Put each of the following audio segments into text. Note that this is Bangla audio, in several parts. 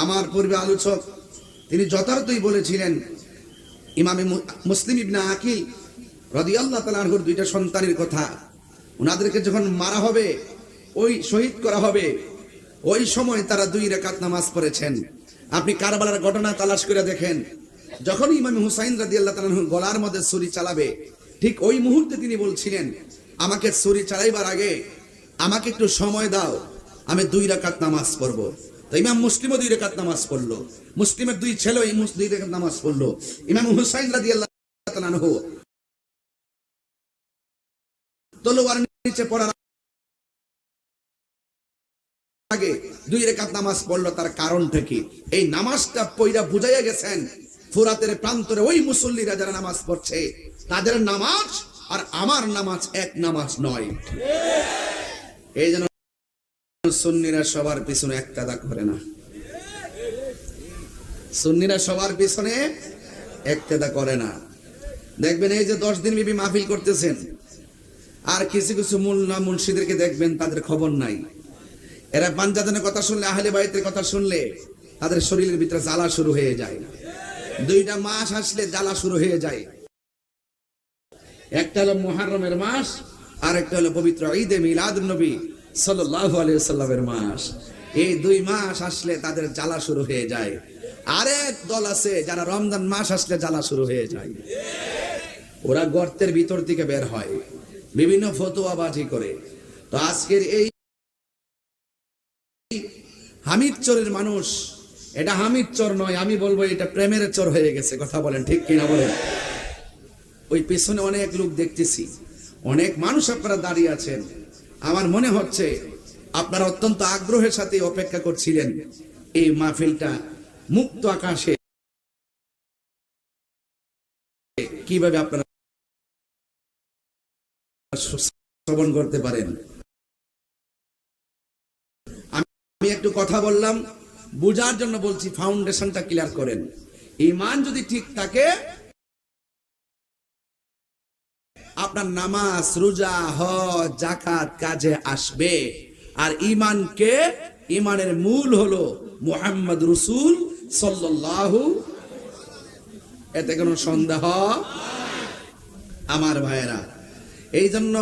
আমার পূর্বে আলোচক তিনি যথার্থই বলেছিলেন, ইমামে মুসলিম ইবনে আকিল রাদিয়াল্লাহু তাআলা আনহুর দুইটা সন্তানের কথা। ওনাদেরকে যখন মারা হবে, ওই শহীদ করা হবে, ওই সময় তারা 2 রাকাত নামাজ পড়েছেন। আপনি কারবালার ঘটনা তালাশ করে দেখেন, যখন ইমাম হুসাইন রাদিয়াল্লাহু তাআলা আনহু গলার মধ্যে ছুরি চালাবে, ঠিক ওই মুহূর্তে তিনি বলছিলেন, আমাকে ছুরি চালাইবার আগে আমাকে একটু সময় দাও, আমি 2 রাকাত নামাজ পড়বো। তো ইমাম মুসলিমও 2 রাকাত নামাজ পড়লো, মুসলিমের 2 ছেলে 2 রাকাত নামাজ পড়লো। ইমাম হুসাইন রাদিয়াল্লাহু তাআলা আনহু তলোয়ার নিচে পড়ার আগে 2 রাকাত নামাজ পড়লো। তার কারণটা কি? এই নামাজটা পয়রা বুঝাইয়া গেছেন ফুরাতের প্রান্তরে ওই মুসল্লিরা যারা নামাজ পড়ছে, তাদের নামাজ আর আমার নামাজ এক নামাজ নয়। এই জন্য সুন্নিরা সবার পিছনে ইক্তেদা করে না, সুন্নিরা সবার পিছনে ইক্তেদা করে না। দেখবেন এই যে 10 দিন ব্যাপী মাহফিল করতেছেন, আর কিছু কিছু মুল্লা মুন্সিদেরকে দেখবেন তাদের খবর নাই। এরা পাঞ্জাদানের কথা শুনলে, আহলে বাইতের কথা শুনলে তাদের শরীরের ভিতরে জ্বালা শুরু হয়ে যায়। 2টা মাস আসলে জ্বালা শুরু হয়ে যায়। একটা হলো মুহররমের মাস, আর একটা হলো পবিত্র ঈদে মিলাদুন নবী সাল্লাল্লাহু আলাইহি ওয়াসাল্লামের মাস। এই 2 মাস আসলে তাদের জ্বালা শুরু হয়ে যায়। আরেক দল আছে যারা রমজান মাস আসলে জ্বালা শুরু হয়ে যায়। ওরা গর্তের ভিতর থেকে বের হয়, বিভিন্ন ফতোয়াবাজি করে। তো আজকের এই হামিদচরের মানুষ, এটা হামিদচর নয়, আমি বলবো এটা প্রেমের চর হয়ে গেছে। কথা বলেন ঠিক কিনা বলেন? ওই পিছনে অনেক লোক দেখতেছি, অনেক মানুষ আপনারা দাঁড়িয়ে আছেন। আমার মনে হচ্ছে আপনারা অত্যন্ত আগ্রহের সাথে অপেক্ষা করছিলেন এই মাহফিলটা মুক্ত আকাশে কিভাবে আপনারা শ্রবণ করতে পারেন। আমি একটু কথা বললাম, বুঝার জন্য বলছি, ফাউন্ডেশনটা ক্লিয়ার করেন। ঈমান যদি ঠিক থাকে, আপনার নামাজ, রোজা, হজ, যাকাত কাজে আসবে। আর ঈমানের মূল হলো মুহাম্মদ রাসূল সাল্লাল্লাহু, এতে কোনো সন্দেহ। আমার ভাইয়েরা, এই জন্য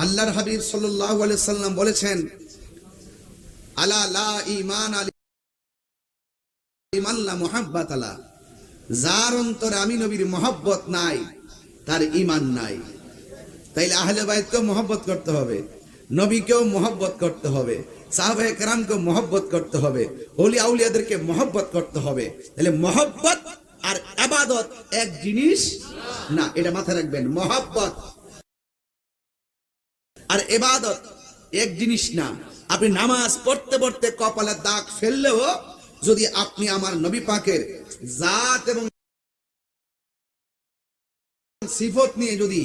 আল্লাহর হাবিব সাল্লাল্লাহু আলাইহি সাল্লাম বলেছেন, আলা লা ঈমান লিমান লা মুহাব্বাত লা, যার অন্তরে আমি নবীর মহব্বত নাই তার ঈমান নাই। তাইলে আহলে বাইতকেও মহব্বত করতে হবে, নবীকেও মহব্বত করতে হবে, সাহাবায়ে কেরামকেও মহব্বত করতে হবে, ওলি আউলিয়াদেরকে মহব্বত করতে হবে। তাহলে মহব্বত আর ইবাদত এক জিনিস না, এটা মাথায় রাখবেন। মহব্বত আর ইবাদত এক জিনিস না। আপনি নামাজ পড়তে পড়তে কপালে দাগ ফেললেও যদি আপনি আমার নবী পাকের জাত এবং সিফত নিয়ে যদি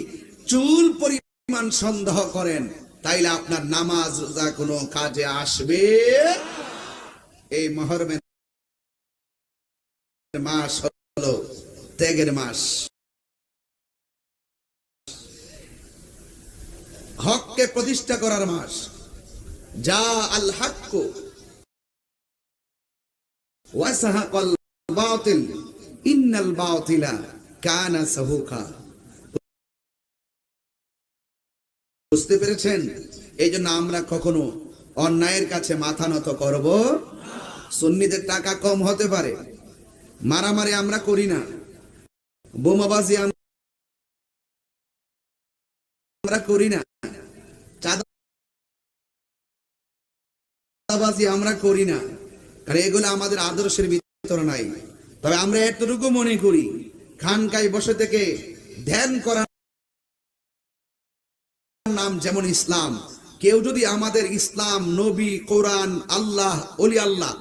চুল পরিমাণ সন্দেহ করেন, তাইলে আপনার নামাজ রোজা কোনো কাজে আসবে। এই মুহররমের মাস হলো ত্যাগের মাস, হককে প্রতিষ্ঠা করার মাস। যা আল হাক্কু ওয়া সাহাকাল বাতিল ইন্নাল বাতিলা কানা সাহুকা। বুঝতে পেরেছেন? এই জন্য আমরা কখনো অন্যায়ের কাছে মাথা নত করব। সুন্নিদের টাকা কম হতে পারে, মারামারি আমরা করি না, বোমাবাজি আমরা করি না, চাঁদাবাজি আমরা করি না, কারণ এগুলো আমাদের আদর্শের ভিতরে নাই। তবে আমরা এতটুকু মনে করি, খানকায় বসে থেকে ধ্যান করার নাম যেমন ইসলাম, কেউ যদি আমাদের ইসলাম, নবী, কোরআন, আল্লাহ, ওলি আল্লাহ,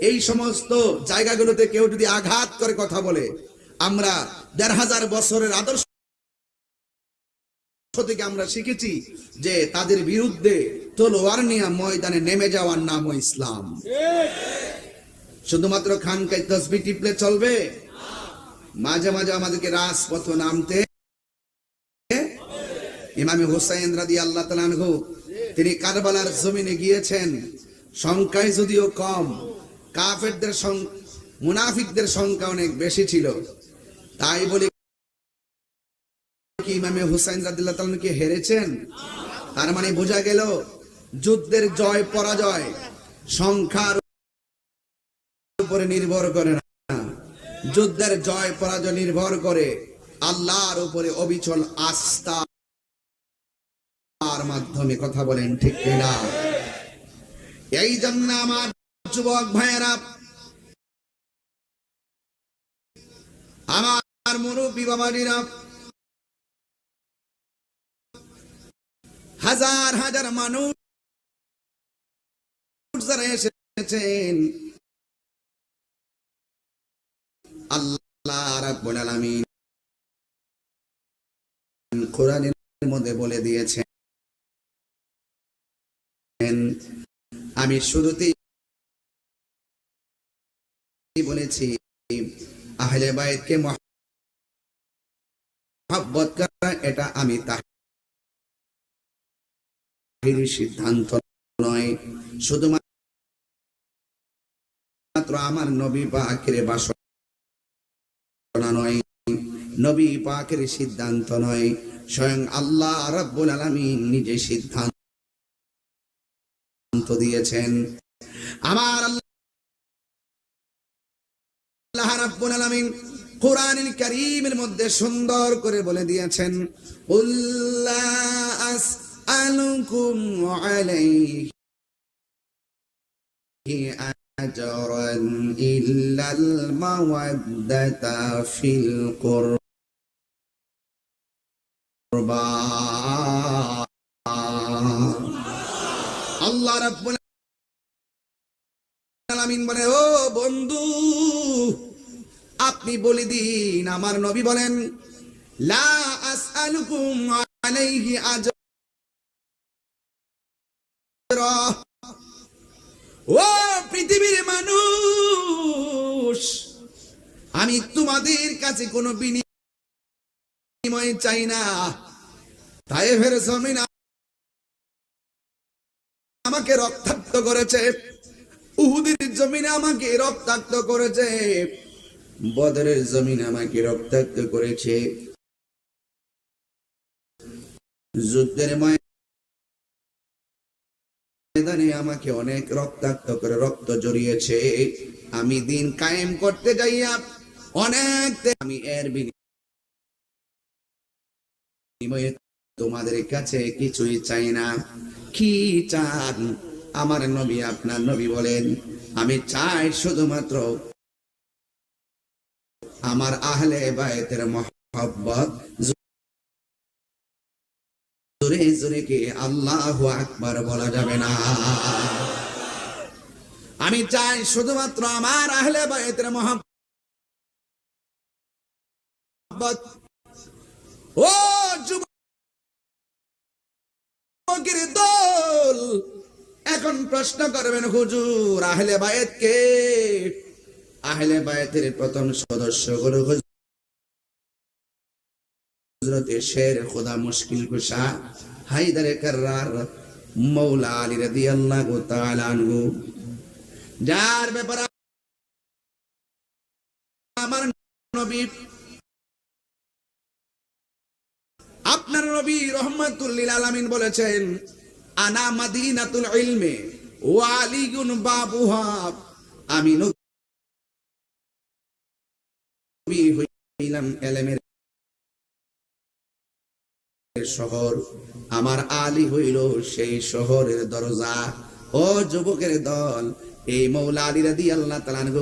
এই সমস্ত জায়গাগুলোতে কেউ যদি আঘাত করে কথা বলে, আমরা ১৫০০ বছরের আদর্শ থেকে আমরা শিখেছি যে তাদের বিরুদ্ধে তলোয়ার নিয়ে ময়দানে নেমে যাওয়ার নাম ইসলাম। শুধুমাত্র খানকায় তাসবিহ টিপলে চলবে? মাঝে মাঝে আমাদেরকে রাজপথে নামতে। ইমাম হুসাইন রাদিয়াল্লাহু তাআলা আনহু তিনি কারবালার জমিনে গিয়েছেন, সংখ্যায় যদিও কম, কাফেরদের মুনাফিকদের সংখ্যা অনেক বেশি ছিল। তাই বলি কি ইমামে হুসাইন রাদিয়াল্লাহু তাআলা কি হেরেছেন? তার মানে বোঝা গেল যুদ্ধের জয় পরাজয় সংখ্যার উপরে নির্ভর করে না, যুদ্ধের জয় পরাজয় নির্ভর করে আল্লাহর উপরে অবিচল আস্থার মাধ্যমে। কথা বলেন ঠিক কিনা? এই জন্য আমার যুবক ভাইয়েরা, আমার মুরব্বী বাবাজিরা, হাজার হাজার মানুষ যারা এসেছেন, আল্লাহ রাব্বুল আলামিন কোরআনের মধ্যে বলে দিয়েছেন, আমি শুরুতেই বলেছি আহলে বাইতকে মহব্বত করা এটা আমি তাহিরি সিদ্ধান্ত নয়, শুধুমাত্র আমার নবী পাকের বাসনা নয়, নবী পাকের সিদ্ধান্ত নয়, স্বয়ং আল্লাহ রাব্বুল আলামিন নিজে সিদ্ধান্ত দিয়েছেন। আমার আল্লাহ রাব্বুল আলামিন কোরআনুল কারীমের মধ্যে সুন্দর করে বলে দিয়েছেন, উল্লা আসআলুকুম আলাইহি আজরান ইল্লাল মাওয়াদ্দাতা ফিল কুরবা। আল্লাহ রাব্বুল আলামিন বলে, ও বন্ধু আপনি বলে দিন, আমার নবী বলেন, লা আসআলুকুম আলাইহি আজরা। ও পৃথিবীর মানুষ, আমি তোমাদের কাছে কোনো বিনিময় চাই না। তায়েফের জমিন আমাকে রক্তাক্ত করেছে, উহুদের জমিনে আমাকে রক্তাক্ত করেছে, বদরের জমিন আমাকে রক্তাক্ত করেছে, যুদ্ধের ময়দানে আমাকে অনেক রক্তাক্ত করে রক্ত জড়িয়েছে। আমি দিন কায়েম করতে যাইয়া অনেক, আমি এর বিনিময়ে তোমাদের কাছে কিছুই চাই না। কি চান? আমার নবী, আপনার নবী বলেন, আমি চাই শুধুমাত্র আমার আহলে বাইতের মহব্বত। জোরে জোরে কি আল্লাহু আকবার বলা যাবে না? আমি চাই শুধুমাত্র আমার আহলে বাইতের মহব্বত। ও যুবকের দল, এখন প্রশ্ন করবেন, হুজুর আহলে বাইত কে? আহলে বাইতের প্রথম সদস্য হলো হযরত শের খোদা মুশকিল কুশা হায়দারে কাররার মাওলা আলী রাদিয়াল্লাহু তাআলা আনহু, যার ব্যাপারে আমার নবী, আপনার নবী রাহমাতুল লিল আলামিন বলেছেন, আনা মাদিনাতুল ইলমি ওয়া আলিয়ুন বাবুহা। আমি নবী হইলাম ইলমের শহর, আমার আলী হইল সেই শহরের দরজা। ও যুবকের দল, এই মাওলা আলী রাদিয়াল্লাহু তাআলা আনহু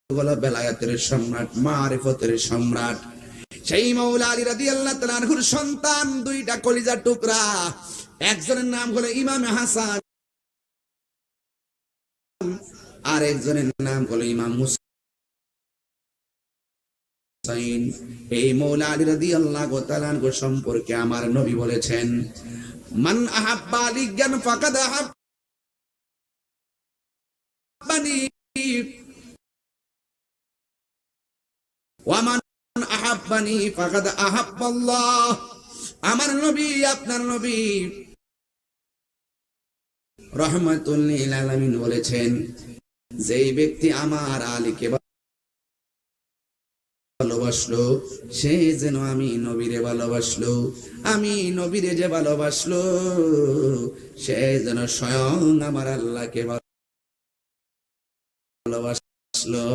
হলো বেলায়েতের সম্রাট, মারিফতের সম্রাট। সেই মাওলা আলী রাদিয়াল্লাহু তাআলা আনহুর সন্তান দুইটা কলিজার টুকরা, একজনের নাম হলো ইমাম হাসান, আর একজনের নাম হলো ইমাম হুসাইন। এই মাওলা আলী রাদিয়াল্লাহু তাআলা আনহু সম্পর্কে আমার নবী বলেছেন, মান আহাব্বা আলিয়ান ফাকাদ আহাব্বানি ওয়া মান আহাব্বানি ফাকাদ আহাব্বাল্লাহ। আমার নবী, আপনার নবী রাহমাতুল লিল আলামিন বলেছেন, যেই ব্যক্তি আমার আলীকে ভালোবাসলো সে যেন আমি নবীরে ভালোবাসলো, আমি নবীরে যে ভালোবাসলো সে যেন স্বয়ং আমার আল্লাহকে ভালোবাসলো।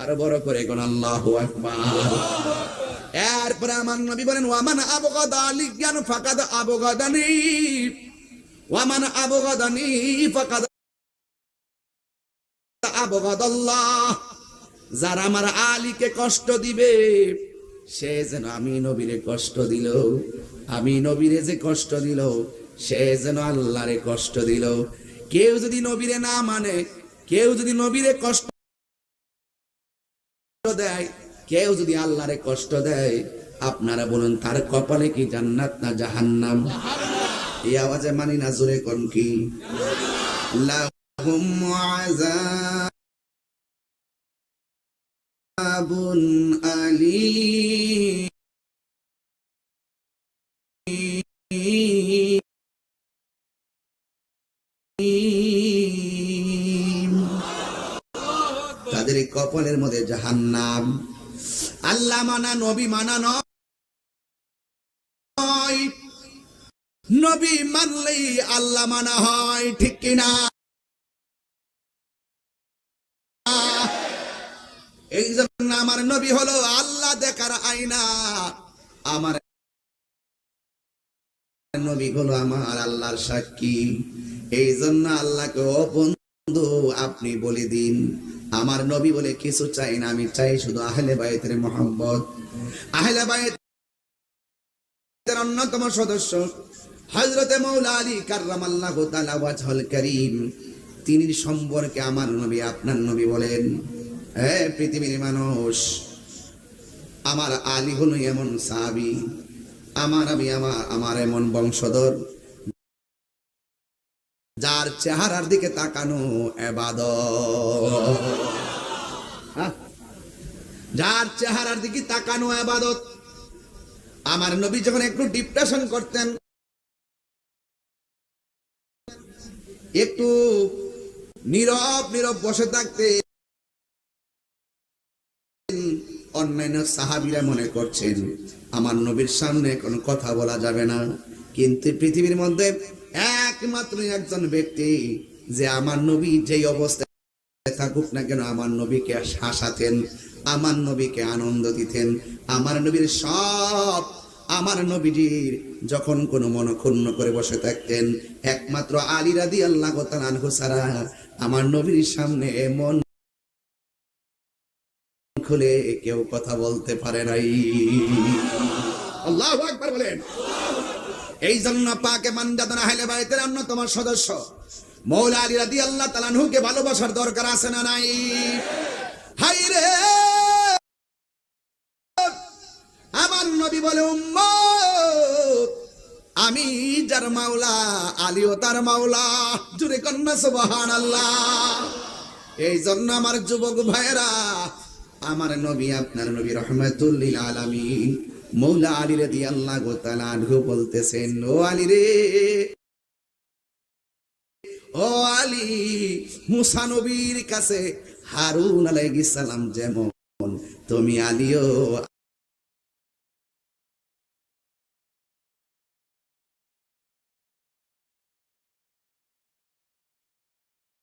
আরো বড় করে কোন আল্লাহু আকবার। এরপরে আমার নবী বলেন, ওয়ামান আবগাদা আলিয়ান ফাকাদ আবগাদানি, ওয়ামান আবগাদানি ফাকাদ আবগাদাল্লাহ। যারা আমার আলীকে কষ্ট দিবে সে যেন আমি নবীরে কষ্ট দিল, আমি নবীরে যে কষ্ট দিল সে যেন আল্লাহরে কষ্ট দিল। কেউ যদি নবীরে না মানে, কেউ যদি নবীরে কষ্ট দেয়, কেউ যদি আল্লাহরে কষ্ট দেয়, আপনারা বলুন তার কপালে কি জান্নাত না জাহান্নাম? এই আওয়াজে মানি না, জোরে কোন কি? লাহুম আযাবুন আলীম, তাদের কপালের মধ্যে জাহান্নাম। আল্লাহ মানা নবী মানা নয়, নবী মানলেই আল্লাহ মানা হয়, ঠিক কিনা? এই জন্য আমার নবী হলো আল্লাহ দেখার আয়না, আমার নবী হলো আমার আল্লাহর সাক্ষী। এই জন্য আল্লাহকে, ও বন্ধু আপনি বলে দিন, আমার নবী বলে কিছু চাই না, আমি চাই শুধু আহলে বাইতের মোহাম্মত। আহলে বাইতের অন্যতম সদস্য হযরতে মাওলা আলী কাররামাল্লাহু তাআলা ওয়াজহুল কারীম, তিনি সম্পর্কে আমার নবী আপনার নবী বলেন, হে পৃথিবীর মানুষ, আমার আলী হলো এমন সাহাবী, আমার নবী আমার এমন বংশধর যার চেহারার দিকে তাকানো ইবাদত, যার চেহারার দিকে তাকানো ইবাদত। আমার নবী যখন একটু ডিপ্রেশন করতেন, একটু নীরব নীরব বসে থাকতেন, অন্যান্য সাহাবীরা মনে করছেন আমার নবীর সামনে কোনো কথা বলা যাবে না, কিন্তু পৃথিবীর মধ্যে একমাত্র একজন ব্যক্তি যে আমার নবী যেই অবস্থায় থাকুক না কেন আমার নবীকে হাসাতেন, আমার নবীকে আনন্দ দিতেন। আমার নবীর সব, আমার নবীজির যখন কোনো মন ক্ষুণ্ণ করে বসে থাকতেন, একমাত্র আলী রাদিয়াল্লাহু তাআলা আনহু ছাড়া আমার নবীর সামনে মন খুলে কেউ কথা বলতে পারে নাই। আল্লাহু আকবার বলেন। এই জন্য পাকে মানজাদান আহলে বাইতের অন্যতম সদস্য মাওলা আলী রাদিয়াল্লাহু তাআলা আনহুকে ভালোবাসার দরকার আছে না নাই? হায় রে আমার নবী বলে, উম্মত আমি যার মাওলা আলীও তার মাওলা, জোরে কন্না সুবহানাল্লাহ। এই জন্য আমার যুবক ভাইরা, আমার নবী আপনার নবী রাহমাতুল লিল আলামিন মাওলা আলী রাদিয়াল্লাহু তাআলা আনহু বলতেছেন, ও আলী রে, ও আলী, মুসা নবীর কাছে হারুন আলাইহিস সালাম যেমন, তুমি আলীও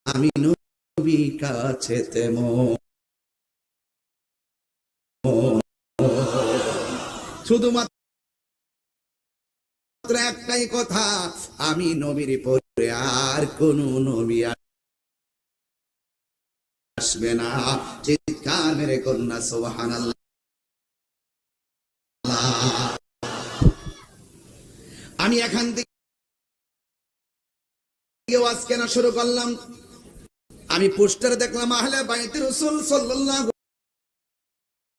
আমি নবীর কাছে তেমন। শুধুমাত্র একটাই কথা, আমি নবীর পরে আর কোন নবী আসবে না। চিৎকার মেরে কন্যা সুবহানাল্লাহ। আমি এখান থেকে ওয়াজ কেন শুরু করলাম, আমি পোস্টারে দেখলাম আহলে বাইত রাসূল সাল্লাল্লাহু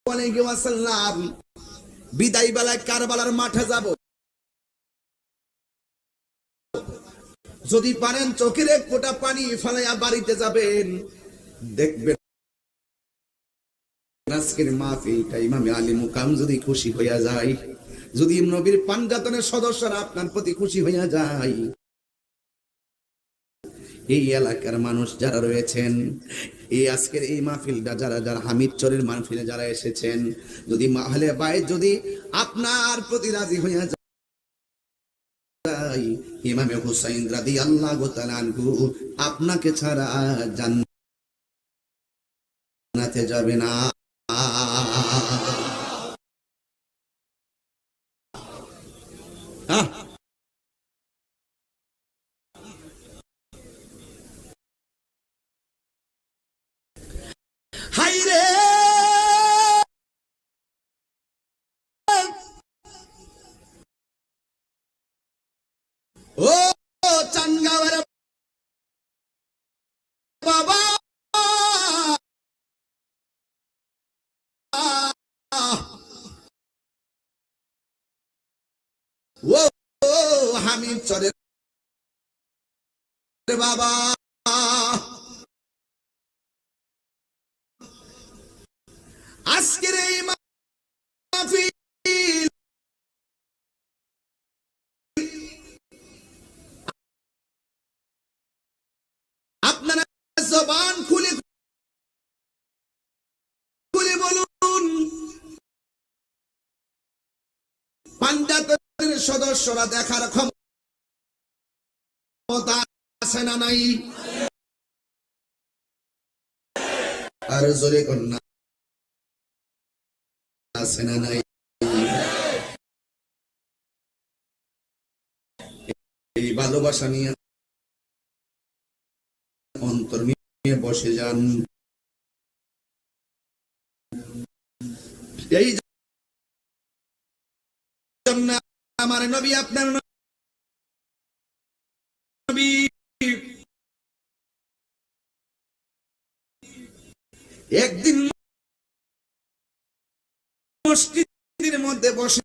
আলাইহি ওয়াসাল্লাম বিদায় বেলায় কারবালার মাঠে যাব, যদি পারেন চোখের এক ফোঁটা পানি ফেলাইয়া বাড়িতে যাবেন, দেখবেন আজকের মাহফিলটা ইমামে আলী মুকাম যদি খুশি হইয়া যায়, যদি নবীর পাঞ্জাতনের সদস্যরা আপনার প্রতি খুশি হইয়া যায়, এই এলাকার মানুষ যারা রয়েছেন, এই আজকের এই মাহফিলটা যারা যারা হামিদচরের মাহফিলে যারা এসেছেন, যদি আহলে বাইত যদি আপনার প্রতি রাজি হইয়া যায়, ইমামে হুসাইন রাদিয়াল্লাহু তাআলা আনহু আপনাকে ছাড়া জান্নাতে যাবে না। হাইরে ও চাঙ্গাওয়ার বাবা, ও হামিদ চরের বাবা, আজকের এই মাহফিল আপনারা জবান খুলে খুলে বলুন, পাঞ্জাতের সদস্যরা দেখার ক্ষমতা আছে না নাই? আর জোরে কন্যা আছে না নাই? এই ভালোবাসা নিয়ে অন্তর নিয়ে বসে যান। এই জন্য আমার নবী, আপনার নবী একদিন মসজিদের মধ্যে বসে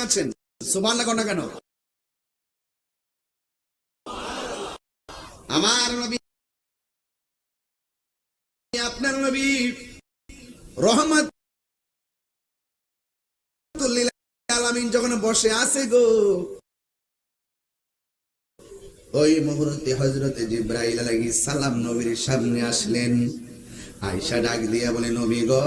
আছেন, সুবহানাল্লাহ না কেন? আমার নবী, আপনার নবী রহমাতুল লিল আলামিন যখন বসে আছে গো, ওই মুহূর্তে হযরতে জিবরাইল আলাইহিস সালাম নবীর সামনে আসলেন। আয়েশা ডাক দিয়া বলে, নবী গো,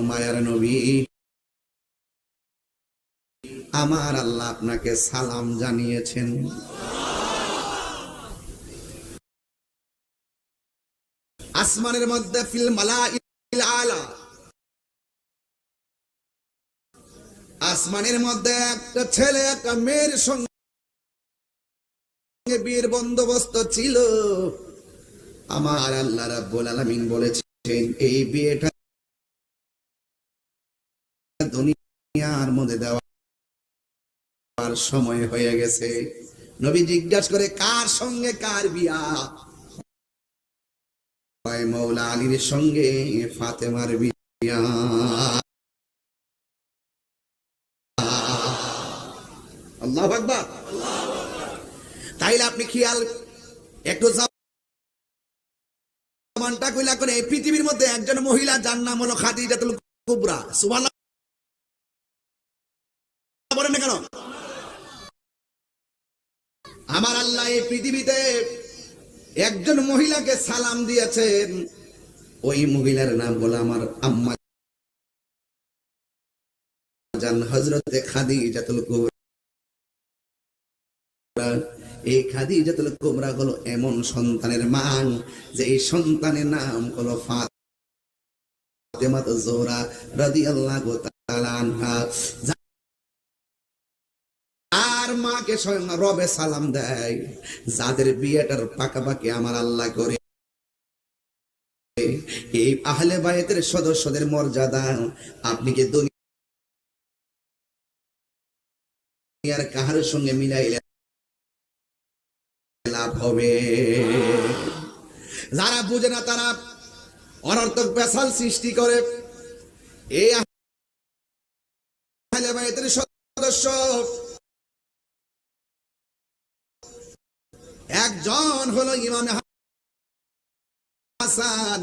মায়ার নবী, আমার আল্লাহ আপনাকে সালাম জানিয়েছেন। আসমানের মধ্যে ফিল মালাইল আলা, আসমানের মধ্যে একটা ছেলে একটা মেয়ের সঙ্গে বিয়ের বন্দোবস্ত ছিল। আমার আল্লাহ রাব্বুল আলামিন বলেছেন, এই বিয়েটা দুনিয়ার মধ্যে দেওয়ার সময় হয়ে গেছে। নবী জিজ্ঞাসা করে, কার সঙ্গে কার বিয়া? মৌলা আলীর সঙ্গে ফাতেমার বিয়া। আল্লাহু আকবার। তাইলে আপনি খেয়াল একটু জামানটা কইলা করে, এই পৃথিবীর মধ্যে একজন মহিলা যার নাম হলো খাদিজাতুল কুবরা, সুবহানাল্লাহ বলেন না কেন? আমার আল্লাহ এই পৃথিবীতে একজন মহিলাকে সালাম দিয়েছেন, ওই মহিলার নাম হলো আমার আম্মা জান হযরতে খাদিজাতুল কুবরা। এই খাদিজাতুল কুবরা হলো এমন সন্তানের মা যে এই সন্তানের নাম হলো ফাতেমা যোহরা রাদিয়াল্লাহু তাআলা আনহা। আর মাকে স্বয়ং রবে সালাম দেয়, যাদের বিয়েটার পাকাপাকি আমার আল্লাহ করে। এই আহলে বায়তের সদস্যদের মর্যাদা আপনি কি দুনিয়ার কাহার সঙ্গে মিলাইলে লাভ হবে? যারা বুঝে না তারা অনর্থক পেশাল সৃষ্টি করে। এই আহলে বায়তের সদস্য একজন হলো ইমাম হাসান,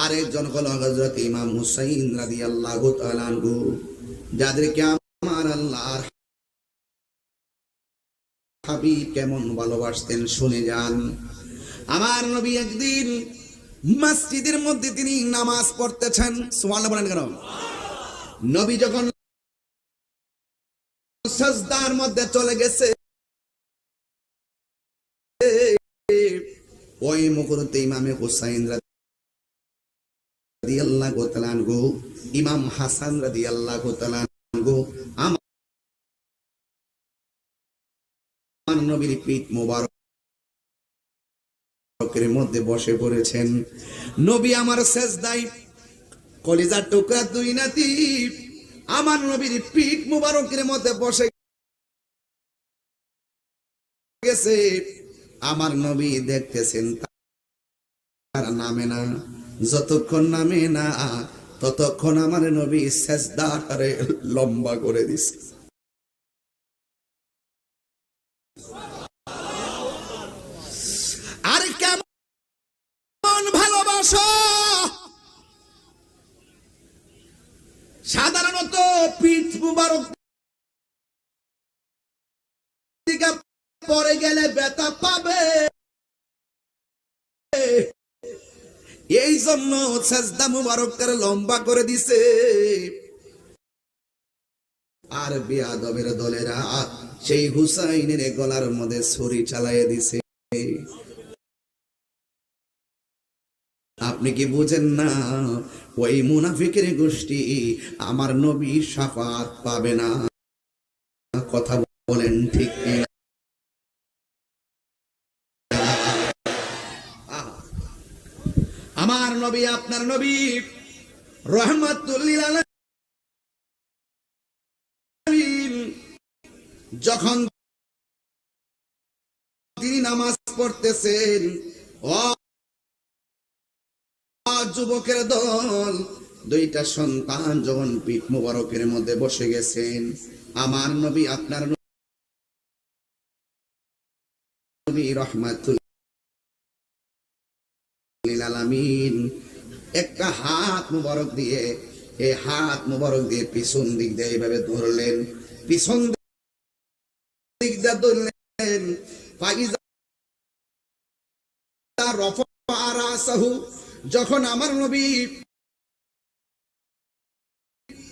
আরেকজন হলো হযরত ইমাম হুসাইন রাদিয়াল্লাহু তাআলা আনহু, যাদেরকে আমার আল্লাহর হাবিব কেমন ভালোবাসতেন শুনে যান। আমার নবী একদিন মসজিদের মধ্যে তিনি নামাজ পড়তেছেন, সুবহানাল্লাহ বলেন কেন? নবী যখন সাজদার মধ্যে চলে গেছে, ওই মুহূর্তে ইমামে হুসাইন রাদিয়াল্লাহু তাআলা আনহু, ইমাম হাসান রাদিয়াল্লাহু তাআলা আনহু আমার নবীর পিঠ মোবারকের মধ্যে বসে পড়েছেন। নবী আমার সেজদায়, কলিজার টুকরা দুই নাতি আমার নবীর পিঠ মোবারকের মধ্যে বসে গেছে। আমার নবী দেখতেছেন তারা নামে না, যতক্ষণ নামে না ততক্ষণ আমার নবী সেজদাটারে লম্বা করে দিছে। আর কেমন ভালোবাসা! সাধারণত পিঠ মুবারক দিকে পরে গেলে ব্যথা পাবে, এই জন্য সেজদা মুবারকটারে লম্বা করে দিছে। আর বেয়াদবের দলেরা সেই হুসাইনের গলার মধ্যে ছুরি চালাইয়া দিছে। আপনি কি বুঝেন না? ওই মুনাফিকের গোষ্ঠী আমার নবী শাফাত পাবে না। কথা বলেন ঠিক কিনা? আমার নবী, আপনার নবী রাহমাতুল লিল আলামিন, যখন তিনি নামাজ পড়তেছেন, ও যুবকের দল, দুইটা সন্তান যখন পিঠ মোবারকের মধ্যে বসে গেছেন, আমার নবী, আপনার নবী রাহমাতুল লিল আলামিন একটা হাত মুবারক দিয়ে, এই হাত মুবারক দিয়ে পিছন দিক দিয়ে এইভাবে ধরলেন, পিছন দিক দিয়ে ধরলেন। ফাইজা রাফা রাসাহু, যখন আমার নবী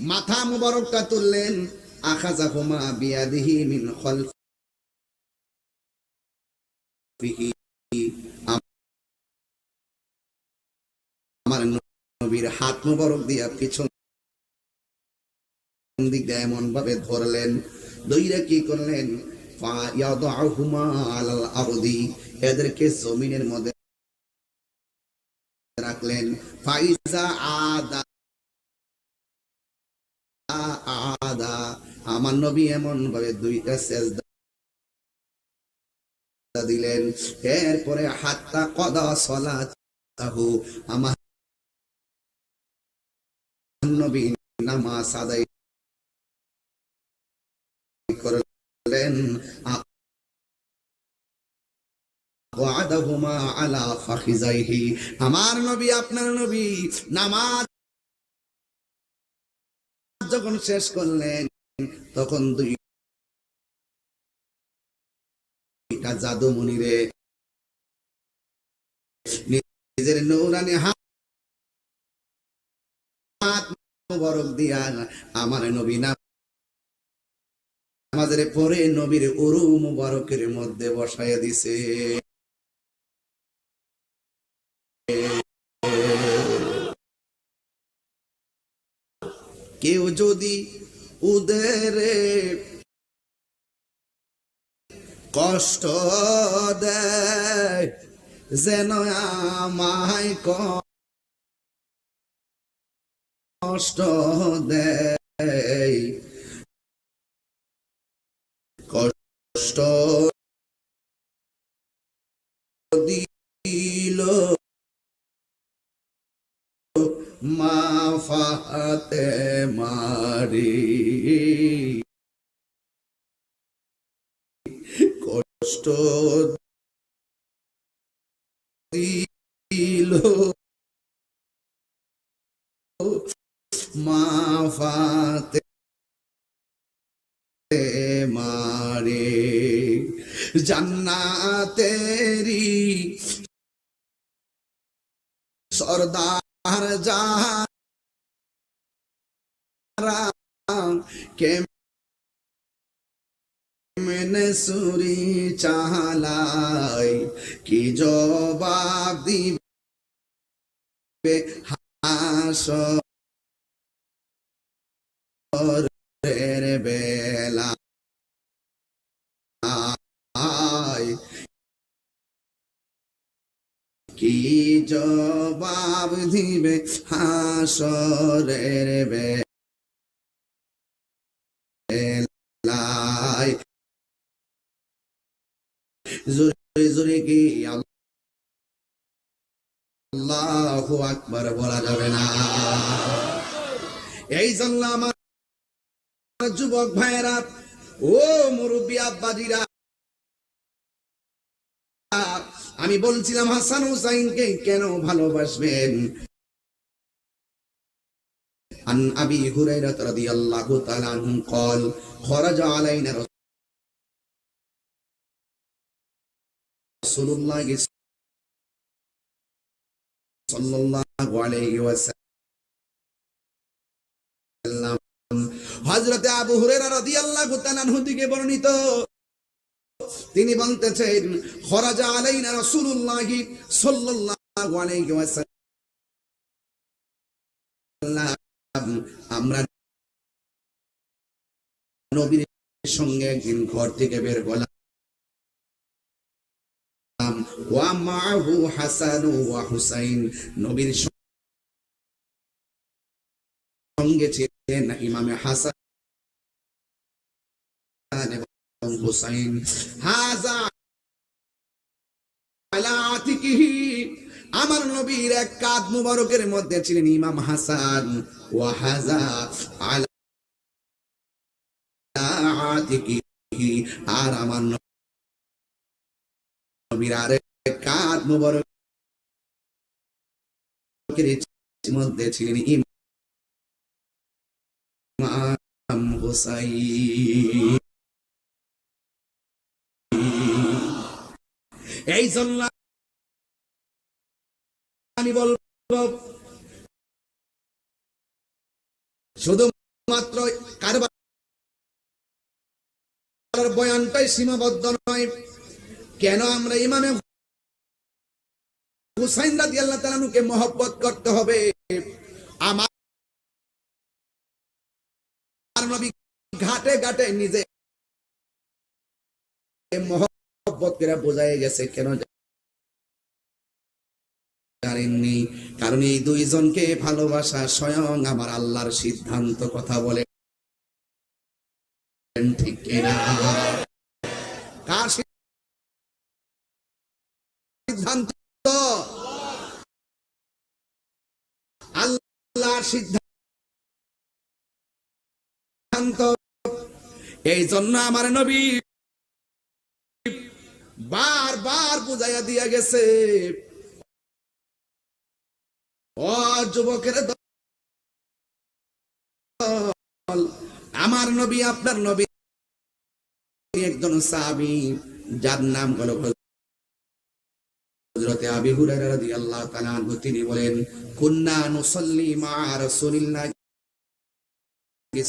মাথা মুবারকটা তুললেন, আখাযাহুমা বিয়াদিহি মিন খালফিহি, আমার নবীর হাত মুবারক দিয়া পিছন দিক দিয়ে এমন ভাবে ধরলেন, দইরা কি করলেন? ফায়াদাহুমা আলাল আরদি, এদেরকে জমিনের মধ্যে রাখলেন। ফাইজা আদা আদা, আমার নবী এমন ভাবে দুইটা সেজদা দিলেন। এরপরে হাত্তা কদা সালাতাহু, আমার নবী নামাজ আদায় করলেন। ওয়াদাহুমা আলা ফাখিজাইহি, আমার নবী, আপনার নবী নামাজ যখন শেষ করলেন, তখন দুইটা জাদুমণিরে নিজের নূরানি হাত মুবারক দিয়া আমার নবী নামাজের পরে নবীর উরু মুবারকের মধ্যে বসাইয়া দিছে। কেউ যদি উদেরে কষ্ট দেয়, যেন আমায় কষ্ট দেয়, কষ্ট দিল মা ফাতেমারি, কষ্ট দিল মা ফাতে মারে জান্নাতেরি সরদার যারা কেমনে সুরি চালাই কি জবাব দিবে হাসরের বেলা কি জবাব দিবে হাসরের বেলায় জোরে জোরে কি আল্লাহু আকবার বলা যাবে না। এই জন্য আমার যুবক ভাইয়েরা ও মুরব্বী আব্বাজিরা, আমি বলছিলাম হাসান হুসাইনকে কেন ভালোবাসবেন। আন আবি হুরায়রা রাদিয়াল্লাহু তাআলা আনহু قال خرج علينا رسول الله صلى الله عليه وسلم। হযরতে আবু হুরায়রা রাদিয়াল্লাহু তাআলা আনহু থেকে বর্ণিত, তিনি বলতেছেন খরাজা আলাইনা রাসূলুল্লাহ সাল্লাল্লাহু আলাইহি ওয়াসাল্লাম, আমরা নবীর সঙ্গে একদিন ঘর থেকে বের হলাম। ওয়া মাহু হাসান ওয়া হুসাইন, নবীর সঙ্গে ছিলেন ইমামে হাসান এবং হুসাইন। হাযা আলা আতিকিহি, আমার নবীর এক কাঁধ মুবারকের মধ্যে ছিলেন ইমাম হাসান। ওয়া হাযা আলা আতিকিহি, আর আমার নবীর আরেক কাঁধ মুবারকের মধ্যে ছিলেন ইমাম হুসাইন। এই জন্য আমি বলবো শুধুমাত্র কারবালার বয়ানটাই সীমাবদ্ধ নয়, কেন আমরা ইমামে হুসাইন রাদিয়াল্লাহু তাআলা আনহুকে মহব্বত করতে হবে। আমার নবী ঘাটে ঘাটে নিজে মহব্বত করে বোঝায় গেছে, কেন জানেননি? কারণ এই দুইজনকে ভালোবাসা স্বয়ং আমার আল্লাহর সিদ্ধান্ত। কথা বলে ঠিক কিনা? কার সিদ্ধান্ত? আল্লাহর সিদ্ধান্ত। এই জন্য আমার নবী বারবার বুঝাইয়া দিয়া গেছে, ও যুবকের দল, আমার নবী আপনার নবী একজন সাহাবী যার নাম হলো হযরতে আবু হুরায়রা রাদিয়াল্লাহু তাআলা আনহু। তিনি বলেন, কুন্না নুসাল্লি মা রাসূলিল্লাহ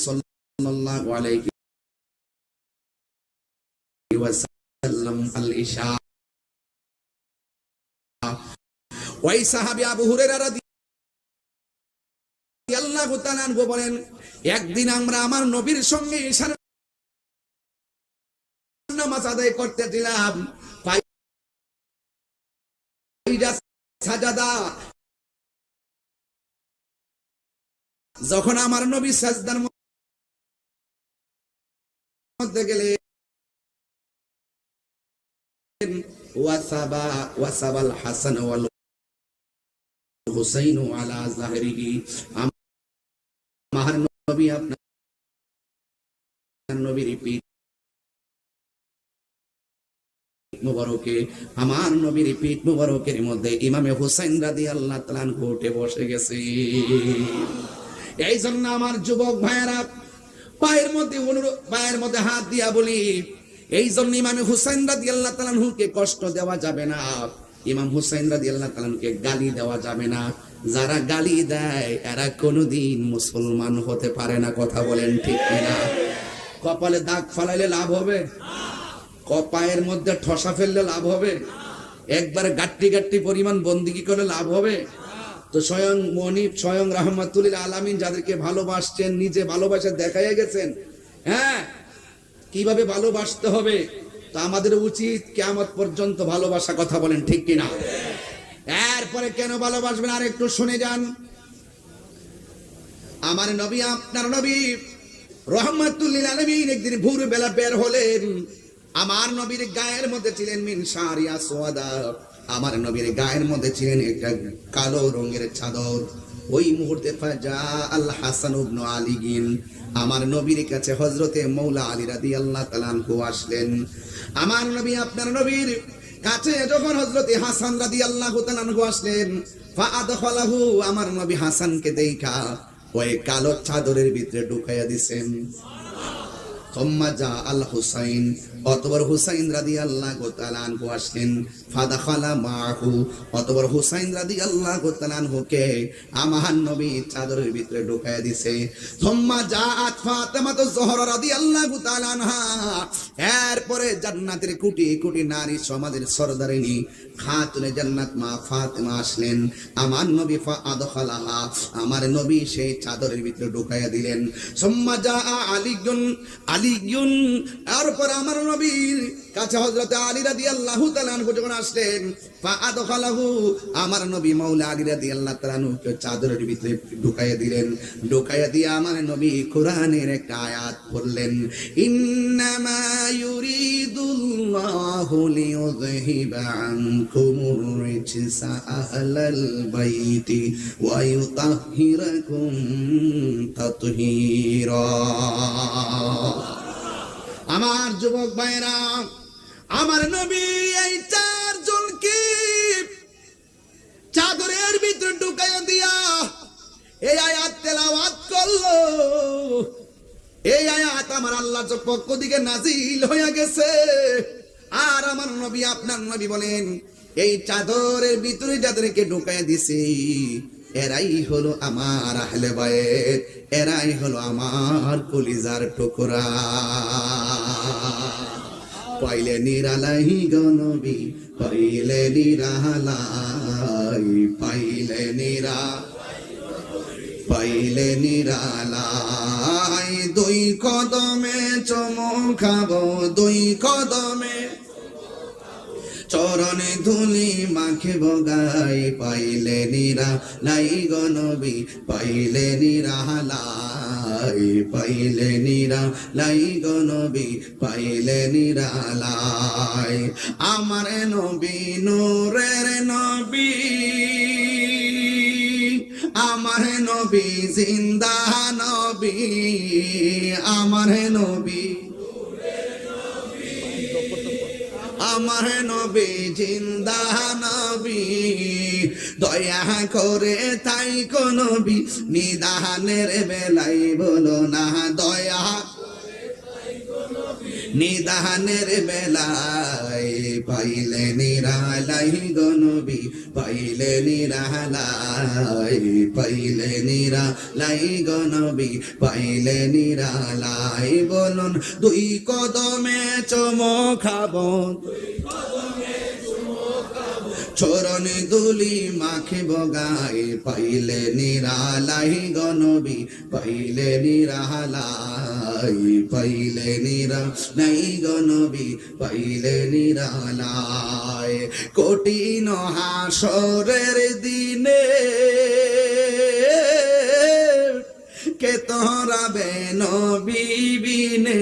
সাল্লাল্লাহু আলাইহি ওয়াসাল্লাম আল ইশা। ওই সাহাবী আবু হুরায়রা রাদিয়াল্লাহু তাআলা আনহু বলেন, একদিন আমরা আমার নবীর সঙ্গে ইশার নামাজ আদায় করতেছিলাম। সাজাদা, যখন আমার নবী সাজদার মধ্যে গেলেন, ওয়াসাবাল হাসান ওয়াল হুসাইন আলা যাহরিহি, আমার নবী আপনার নবীর পিঠ মুবারকে, আমার নবীর পিঠ মুবারকের মধ্যে ইমামে হুসাইন রাদিয়াল্লাহু তাআলা আনহু উঠে বসে গেছে। এই জন্য আমার যুবক ভাইয়েরা, পায়ের মধ্যে হাত দিয়া বলি, এই জন্য ইমামে হুসাইন রাদিয়াল্লাহু তাআলা আনহুকে কষ্ট দেওয়া যাবে না, ইমাম হুসাইন রাদিয়াল্লাহু তাআলা আনহুকে গালি দেওয়া যাবে না। যারা গালি দেয় এরা কোনোদিন মুসলমান হতে পারে না। কথা বলেন ঠিক কিনা? কপালে দাগ ফালাইলে লাভ হবে? পায়ের মধ্যে ঠসা ফেললে লাভ হবে? একবার গাট্টি গাট্টি পরিমাণ বন্দিগি করলে লাভ হবে? তো স্বয়ং মনিব, স্বয়ং রাহমাতুল আলামিন যাদেরকে ভালোবাসছেন, নিজে ভালোবাসা দেখাইয়া গেছেন, হ্যাঁ, কিভাবে ভালোবাসতে হবে। তো আমাদের উচিত কিয়ামত পর্যন্ত ভালোবাসা। কথা বলেন ঠিক কিনা? এরপরে কেন ভালোবাসবেন আর একটু শুনে যান। আমার নবী, আপনার নবী রাহমাতুল আলামিন একদিন ভোরবেলা বের হলেন। আমার নবীর গায়ের মধ্যে ছিলেন মিন শারিয়া সোয়াদা, আমার নবীর গায়ের মধ্যে ছিলেন একটা কালো রঙের চাদর। ওই মুহূর্তে ফাজা আল হাসান ইবনে আলী, আমার নবীর কাছে হযরতে মৌলা আলী রাদিয়াল্লাহু তাআলা আনহু আসলেন। আমার নবী, আপনার নবীর কাছে যখন হযরতে হাসান রাদিয়াল্লাহু তাআলা আনহু আসলেন, ফাআদখালাহু, আমার নবী হাসানকে দেখা ওই কালো চাদরের ভিতরে ঢুকাইয়া দিবেন। সুম্মা জা আল হুসাইন, অতঃপর হুসাইন রাদিয়াল্লাহু তাআলা আনহু আসলেন। ফাদাখালা মাহু, অতঃপর হুসাইন রাদিয়াল্লাহু তাআলা আনহুকে আমার নবী চাদরের ভিতরে ঢুকাইয়া দিয়েছে। সুম্মা জাআত ফাতেমাতু জোহরা রাদিয়াল্লাহু তাআলা আনহা, এরপরে জান্নাতের কোটি কোটি নারী সমাজের সরদারিনী খাতুনে জান্নাত মা ফাতেমা আসলেন। আমার নবী ফাআদখালাহা, আমার নবী সেই চাদরের ভিতরে ঢুকাইয়া দিলেন। সুম্মা জা আলীগুন, এরপর আমার নবীর কাছে হযরত আলী রাদিয়াল্লাহু তাআলা আনহু যখন আসলেন, ফাআদখালাহু, আমার নবী মাওলা আলী রাদিয়াল্লাহু তাআলা আনহুকে চাদরের ভিতরে ঢুকাইয়া দিলেন। ঢুকাইয়া দিয়ে আমার নবী কোরআনের একটা আয়াত পড়লেন, ইন্নামা ইউরিদুল্লাহু লিইউযহিবা আনকুমুর রিজসা আহলাল বাইতি ওয়া ইউতাহহিরাকুম তাতহীরা। আমার যুবক ভাইরা, আমার নবী এই চারজনকে চাদরের ভিতরে ঢুকাইয়া দিয়া এই আয়াত তেলাওয়াত করলো। এই আয়াত আমার আল্লাহর পক্ষ থেকে নাজিল হয়ে গেছে। আর আমার নবী, আপনার নবী বলেন, এই চাদরের ভিতরে যাদেরকে ঢুকাইয়া দিছে এরাই হলো আমার আহলে বাইত, এরাই হলো আমার কলিজার টুকরা। পাইলে নিরালাই গো নবী, পাইলে নিরালাই, পাইলে নিরালাই। দুই কদমে চুমু খাবো, দুই কদমে চরণে ধুলি মাখিব গাই। পাইলে নিরালাই গো নবী, পাইলে নিরালাই, পাইলে নিরালাই গো নবী, পাইলে নিরালাই। আমার নবী নূরের নবী, আমার নবী জিন্দা নবী, আমার নবী, আমার নবী জিন্দা নবী। দয়া করে তাই কোন নবী নিদানের বেলাই বলো না, দয়া নিদানের বেলায়। পাইলে নিরালাই গো নবী, পাইলে নিরালাই, পাইলে নিরালাই গো নবী, পাইলে নিরালাই। বলুন দুই কদমে চুমু খাবো, চরণে দুলি মাখিব গায়ে। পাইলে নিরালাই গো নবী, পাইলে নিরালাই, পাইলে নিরালাই গো নবী, পাইলে নিরালাই। কঠিন হাসরের দিনে কে তোরাবে নবী বিনে,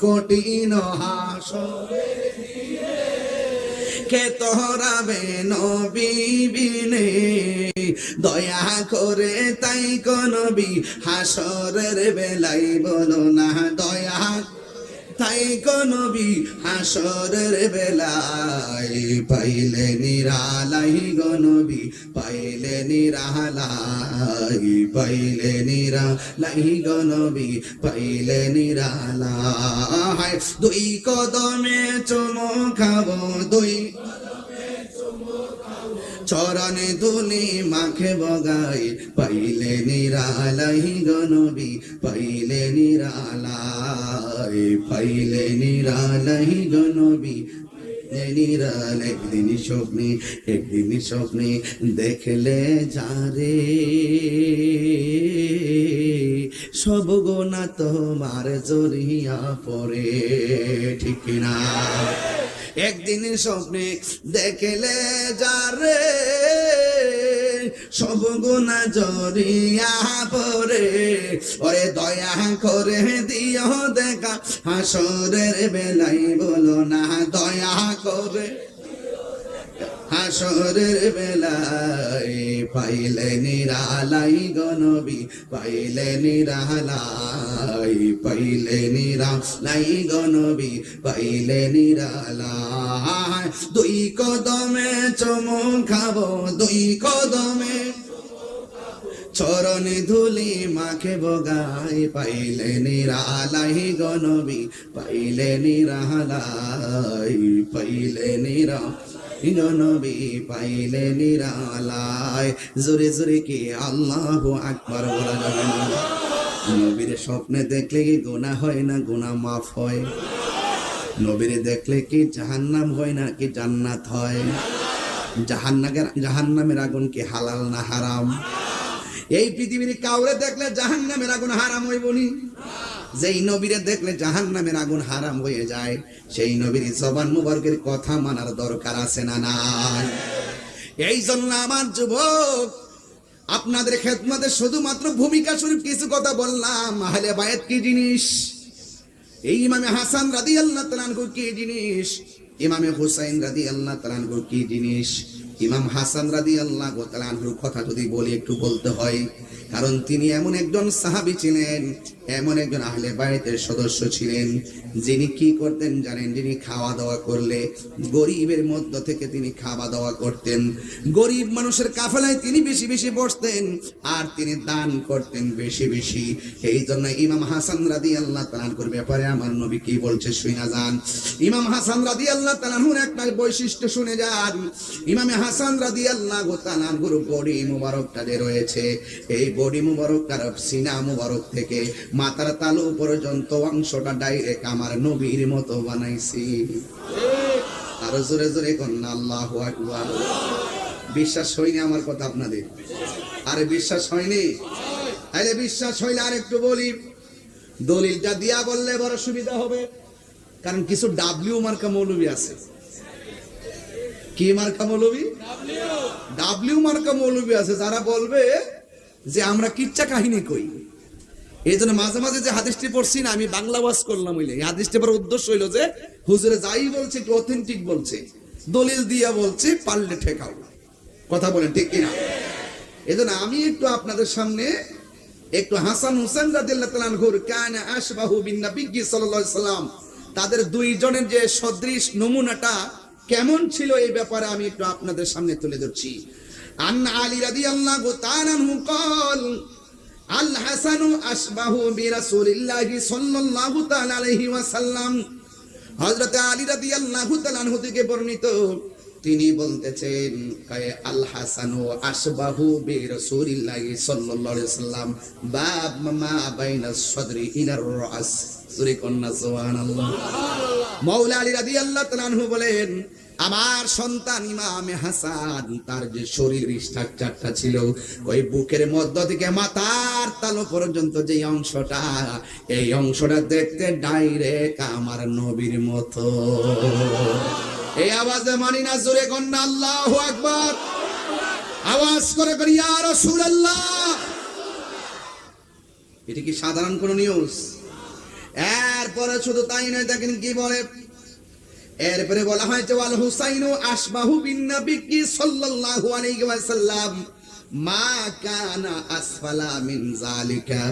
কঠিন হাসরের দিনে কে তোরাবে নবী বিনে। দয়া করে তাই কোন নবী হাসরের বেলাই বলো না, দয়া তাই গো নবী হাসরের বেলায় পাইলে নিরালাই গো নবী পাইলে নিরালাই পাইলে নিরালাই গো নবী পাইলে নিরালাই দুই কদমে চুমো খাবো দুই চরণে ধুলি মাখে বগাই পাইলে নিরালাই গো নবী পাইলে নিরালাই পাইলে নিরালাই গো নবী নিরাল একদিন স্বপ্নে দেখলে যারে সব গোনা তোমার জড়িয়া পড়ে ঠিক না একদিন স্বপ্নে দেখলে যারে সব গুণা জড়িয়া পড়ে ওরে দয়া করে দিও দেখা হাসরের বেলাই বলো না দয়া করে হাসরের বেলায় পাইলে নিরালাই গো নবী পাইলে নিরালাই পাইলে নিরালাই গো নবী পাইলে নিরালাই দুই কদমে চুমো খাবো দুই কদমে চরণে ধুলি মাখে বগাই পাইলে নিরালাই গো নবী পাইলে নিরালাই পাইলে নিরালাই নবী পাইলে নিরালায় জোরে জোরে কি আল্লাহু আকবার বলা যাবে না নবীর স্বপ্নে দেখলে কি গুনাহ হয় না গুনাহ মাফ হয় নবীর দেখলে কি জাহান্নাম হয় না কি জান্নাত হয় জাহান্নামের আগুন কি হালাল না হারাম এই পৃথিবীর কাউরে দেখলে জাহান্নামের আগুন হারাম হইবনি যেই নবীরে দেখলে জাহান্নামের আগুন হারাম হয়ে যায় সেই নবীর জবান মুবারকের কথা মানার দরকার আছে না নাই এই জন্য আমার যুবক আপনাদের খেদমতে শুধুমাত্র ভূমিকা স্বরূপ কিছু কথা বললাম আহলে বায়াত কি জিনিস এই ইমামে হাসান রাদিয়াল্লাহু তাআলা আনহু কি জিনিস ইমামে হুসাইন রাদিয়াল্লাহু তাআলা আনহু কি জিনিস ইমাম হাসান রাদিয়াল্লাহু তাআলা আনহুর কথা যদি বলি একটু বলতে হয় কারণ তিনি এমন একজন সাহাবী ছিলেন এমন একজন আহলে বায়াতের সদস্য ছিলেন যিনি কি করতেন জানেন যিনি খাওয়া দাওয়া করলে গরিবের মধ্য থেকে তিনি খাওয়া দাওয়া করতেন গরিব মানুষের কাফেলায় তিনি বেশি বেশি বসতেন আর তিনি দান করতেন বেশি বেশি এই জন্য ইমাম হাসান রাদিয়াল্লাহু তাআলা আনহুর ব্যাপারে আমার নবী কি বলছে শুনে যান ইমাম হাসান রাদিয়াল্লাহু তাআলা আনহুর একটা বৈশিষ্ট্য শুনে যান ইমামে হাসান রাদিয়াল্লাহু তাআলা আনহুর বডি মুবারকটা যে রয়েছে এই বডি মুবারকটার সিনা মুবারক থেকে মাথার তালু পর্যন্ত অংশটা ডাইরেক্ট আমার নবীর মতো বানাইছি আর জোরে জোরে কন্যা আল্লাহু আকবার বিশ্বাস হয়নি আমার কথা আপনাদের আরে বিশ্বাস হয়নি আরে বিশ্বাস হইলে আর একটু বলি দলিলটা দিয়া বললে বড় সুবিধা হবে কারণ কিছু ডাব্লিউ মার্কা মৌলবী আছে কি মার্কা মৌলবী ডাব্লিউ মার্কা মৌলবী আছে যারা বলবে যে আমরা কিচ্ছা কাহিনী কই এই জন্য মাঝে মাঝে যে হাদিসটি পড়ছি না আমি বাংলা ওয়াজ করলাম হইলে এই হাদিসটি পড়ার উদ্দেশ্য হইলো যে হুজুরে যাই বলছে একটু অথেন্টিক বলছে দলিল দিয়া বলছে পারলে ঠেকাও কথা বলেন ঠিক কিনা এই জন্য আমি একটু আপনাদের সামনে একটু হাসান হুসেন রাদিয়াল্লাহু তাআলা আনহুর কানা আশবাহু বিন নবী সাল্লাল্লাহু আলাইহি সাল্লাম তাদের দুইজনের যে সদৃশ নমুনাটা কেমন ছিল এই ব্যাপারে আমি একটু আপনাদের সামনে তুলে ধরছি আন আলী রাদিয়াল্লাহু তাআলা আনহু قال আল হাসানু আশবাহু বিরাসূলিল্লাহি সাল্লাল্লাহু তাআলা আলাইহি ওয়াসাল্লাম হযরত আলী রাদিয়াল্লাহু তাআলা আনহু থেকে বর্ণিত তিনি বলতেছেন আল হাসানু আশবাহু বিরাসূলিল্লাহি সাল্লাল্লাহু আলাইহি ওয়াসাল্লাম বাব মা বাইনাস সাদরি ইলার রাস সূরা কন্যা সুবহানাল্লাহ মাওলা আলী রাদিয়াল্লাহু তাআলা আনহু বলেন আমার সন্তান ইমামে হাসান তার যে শরীর স্ট্রাকচারটা ছিল ওই বুকের মধ্য থেকে মাথার তালু পর্যন্ত যে অংশটা এই অংশটা দেখতে ডাইরেক্ট আমার নবীর মতো এই আওয়াজে মানি না জোরে কন্যা আল্লাহু আকবার আওয়াজ করে করি ইয়া রাসূলুল্লাহ এটা কি সাধারণ কোন নিউজ এরপরে শুধু তাই নয় দেখেন কি বলে এরপরে বলা হয়েছে ওয়াল হুসাইনু আশবাহু বিন নবী সাল্লাল্লাহু আলাইহি ওয়াসাল্লাম মা কানা আসফালা মিন যালিকা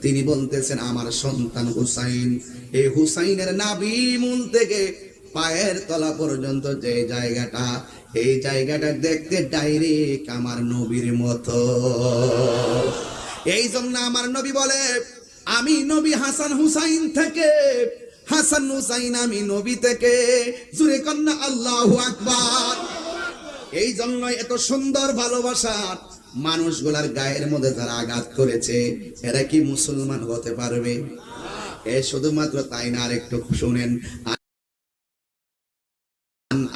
তিনি বলতেছেন আমার সন্তান হুসাইন, এই হুসাইনের নাভি মূল থেকে পায়ের তলা পর্যন্ত যে জায়গাটা, এই জায়গাটা দেখতে ডাইরেক্ট আমার নবীর মতো। এই জন্য আমার নবী বলে আমি নবী হাসান হুসাইন থেকে, হাসান হুসাইন আমি নবী থেকে। জুরে কন্যা আল্লাহু আকবার। এই জন্য এত সুন্দর ভালোবাসা মানুষগুলার গায়ের মধ্যে যারা আঘাত করেছে এরা কি মুসলমান হতে পারবে? এ শুধুমাত্র তাই না, আর একটু শুনেন।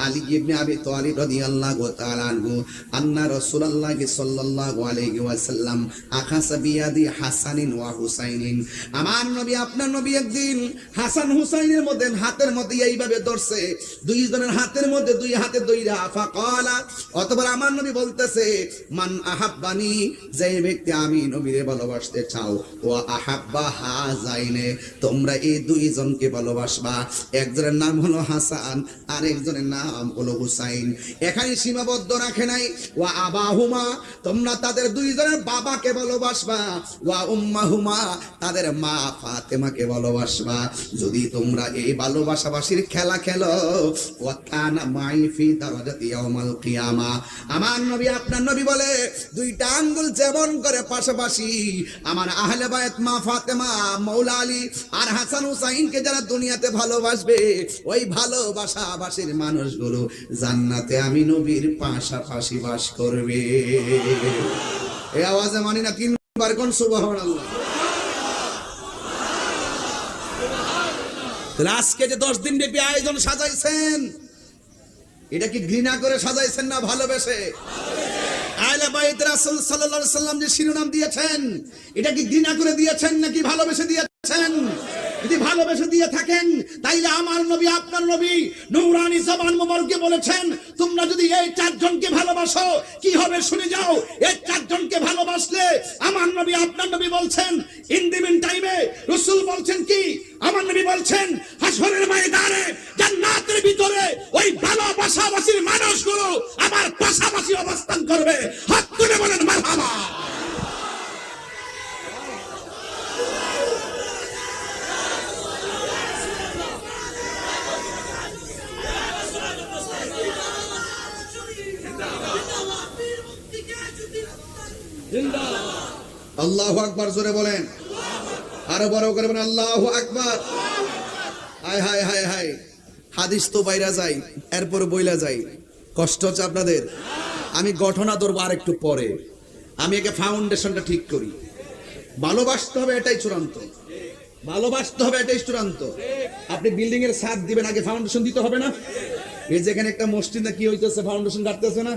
আলী ইবনে আবি তালিব রাদিয়াল্লাহু তাআলা আনহু আন্না রাসূলুল্লাহ সাল্লাল্লাহু আলাইহি ওয়াসাল্লাম আখাসা বিয়াদি হাসানিন ওয়া হুসাইনিন। আমার নবী আপনার নবী একদিন হাসান হুসাইনের মধ্যে হাতের মধ্যে এইভাবে ধরছে, দুইজনের হাতের মধ্যে দুই হাতে দইরা ফাকালা, অতঃপর আমার নবী বলতেছে মান আহাব্বানি, যে ব্যক্তি আমি নবীরে ভালোবাসতে চাও, ওয়া আহাব্বা হাযাইনে, তোমরা এই দুইজনকে ভালোবাসবা। একজনের নাম হলো হাসান আর একজনের নাম হলো হুসাইন। এখানে সীমাবদ্ধ রাখে নাই, ওয়া আবাহুমা, তোমরা তাদের দুইজনের বাবাকে ভালোবাসবা, ওয়া উম্মাহুমা, তাদের মা ফাতেমাকে ভালোবাসবা। যদি তোমরা এই ভালোবাসাবাসীর খেলা খেলো, ওয়া কানা মাই ফি দারাজাতি ইয়াউমাল কিয়ামা, আমার নবী আপনার নবী বলে দুইটা আঙ্গুল যেমন করে পাশাপাশি আমার আহলে বায়ত মা ফাতেমা, মাওলা আলী আর হাসান হুসাইনকে যারা দুনিয়াতে ভালোবাসবে, ওই ভালোবাসাবাসীর মানুষগুলো জান্নাতে আমি নবীর পাশাপাশি বাস করবে। এই আওয়াজে মানি না তিনবার কোন সুবহানাল্লাহ। আজকে যে 10 দিন ব্যাপী আয়োজন সাজাইছেন, এটা কি ঘৃণা করে সাজাইছেন না ভালোবেসে? আহলে বাইত রাসূল সাল্লাল্লাহু আলাইহি সাল্লাম যে শিরোনাম দিয়েছেন, এটা কি ঘৃণা করে দিয়েছেন নাকি ভালোবেসে দিয়েছেন? যদি ভালোবেসে দিয়ে থাকেন তাইলে আমার নবী আপনার নবী নূরানী জবান মোবারকে বলেছেন তোমরা যদি এই চারজনকে ভালোবাসো কি হবে শুনে যাও। এই চারজনকে ভালোবাসলে আমার নবী আপনার নবী বলছেন ইন দি মিন টাইমে রাসূল বলছেন কি, আমার নবী বলছেন হাশরের ময়দানে জান্নাতের ভিতরে ওই ভালোবাসাবাসীর মানুষগুলো আমার পাশাপাশি অবস্থান করবে। হাত তুলে বলেন মারহাবা। আল্লাহু আকবার, জোরে বলেন, আরো বড় করে বলেন আল্লাহু আকবার। হায় হায় হায় হায়, হাদিস তো বাইরা যায় এরপর বইলা যায়, কষ্ট হচ্ছে আপনাদের। আমি ঘটনা ধরবো আর একটু পরে, আমি একে ফাউন্ডেশনটা ঠিক করি। ভালোবাসতে হবে এটাই চূড়ান্ত, ভালোবাসতে হবে এটাই চূড়ান্ত। আপনি বিল্ডিং এর ছাদ দিবেন, আগে ফাউন্ডেশন দিতে হবে না? এই যেখানে একটা মসজিদ না কি হইতেছে, ফাউন্ডেশন কাটতেছে না?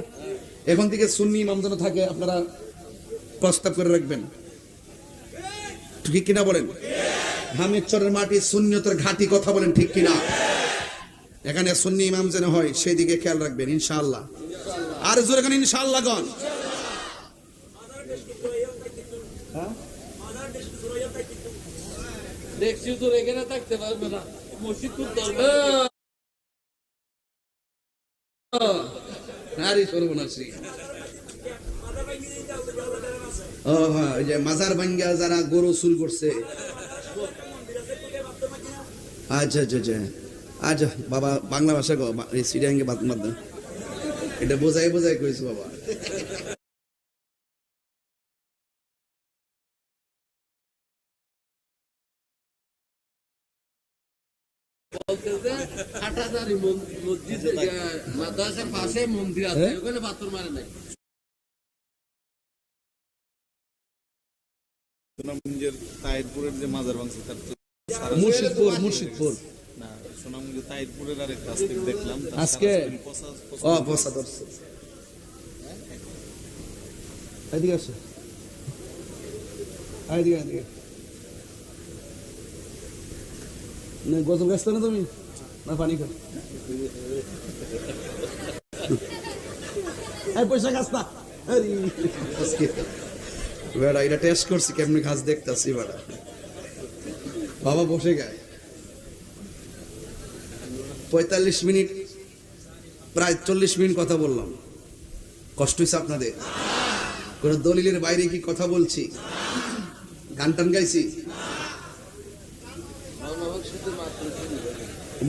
এখন থেকে সুন্নি ইমাম যেন থাকে, আপনারা প্রস্তাব করে রাখবেন, ঠিক কিনা বলেন? হামিদচরের মাটি সুন্নিয়তের ঘাটি, কথা বলেন ঠিক কিনা? এখানে সুন্নি ইমাম যেন হয় সেই দিকে খেয়াল রাখবেন ইনশাআল্লাহ। আর জোরে কোন ইনশাআল্লাহ গন। দেখছি তো এখানে থাকতে পারবে না, মসজিদ করতে হবে। আরে সর্বনাশী, ও হ্যাঁ, ওই যে মাজার ভাঙ্গা যারা গরু চুল করছে। আচ্ছা আচ্ছা আচ্ছা আচ্ছা বাবা, বাংলা ভাষা গো, সিরিয়াঙ্গে বাদ মাদ, এটা বোঝাই বোঝাই কইছো বাবা। মসজিদ মাদ্রাসার পাশে মন্দির আছে, ওখানে পাথর মারে নাই। সোনামগঞ্জের তাইরপুরের যে মাজার ভাঙছে তার মুর্শিদপুর, মুর্শিদপুর না, সোনামগঞ্জের তাইরপুরের আরেক কাছ থেকে দেখলাম আজকে। ও বসা ধরছে, এদিকে আসো, এদিকে এদিকে। না গজল গাছতে না তুমি, না পানি খাও, পয়সা গাছ না। বেড়া এটা টেস্ট করছি কেমনি ঘাস দেখতেছি বেড়া। বাবা বসে গায় 45 মিনিট, প্রায় 40 মিনিট কথা বললাম। কষ্ট হয়েছে আপনাদের? কোন দলিলের বাইরে কি কথা বলছি? গান টান গাইছি মামা শুধু মাত্র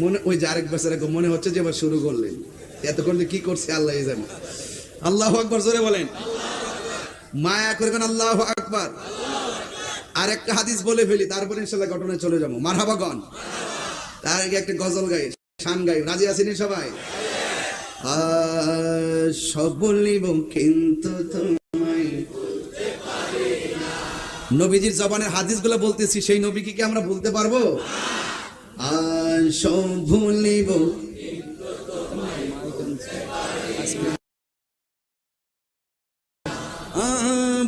মনে ওই যে আরেক বছর আগে মনে হচ্ছে যে এবার শুরু করলেন, এতক্ষণ যে কি করছে আল্লাহ জানে। আল্লাহু আকবার জোরে বলেন, মায়া করবেন আল্লাহু আকবার। আর একটা হাদিস বলে ফেলি, তারপরে ইনশাআল্লাহ ঘটনায় চলে যাবো। মারহাবাগন। তার আগে একটা গজল গাই, শান গাই, রাজি আছেন সবাই? সব বলিব কিন্তু তোমায়, নবীজির জবানের হাদিসগুলো বলতেছি, সেই নবীকে কি আমরা বলতে পারবো? সব ভুলিব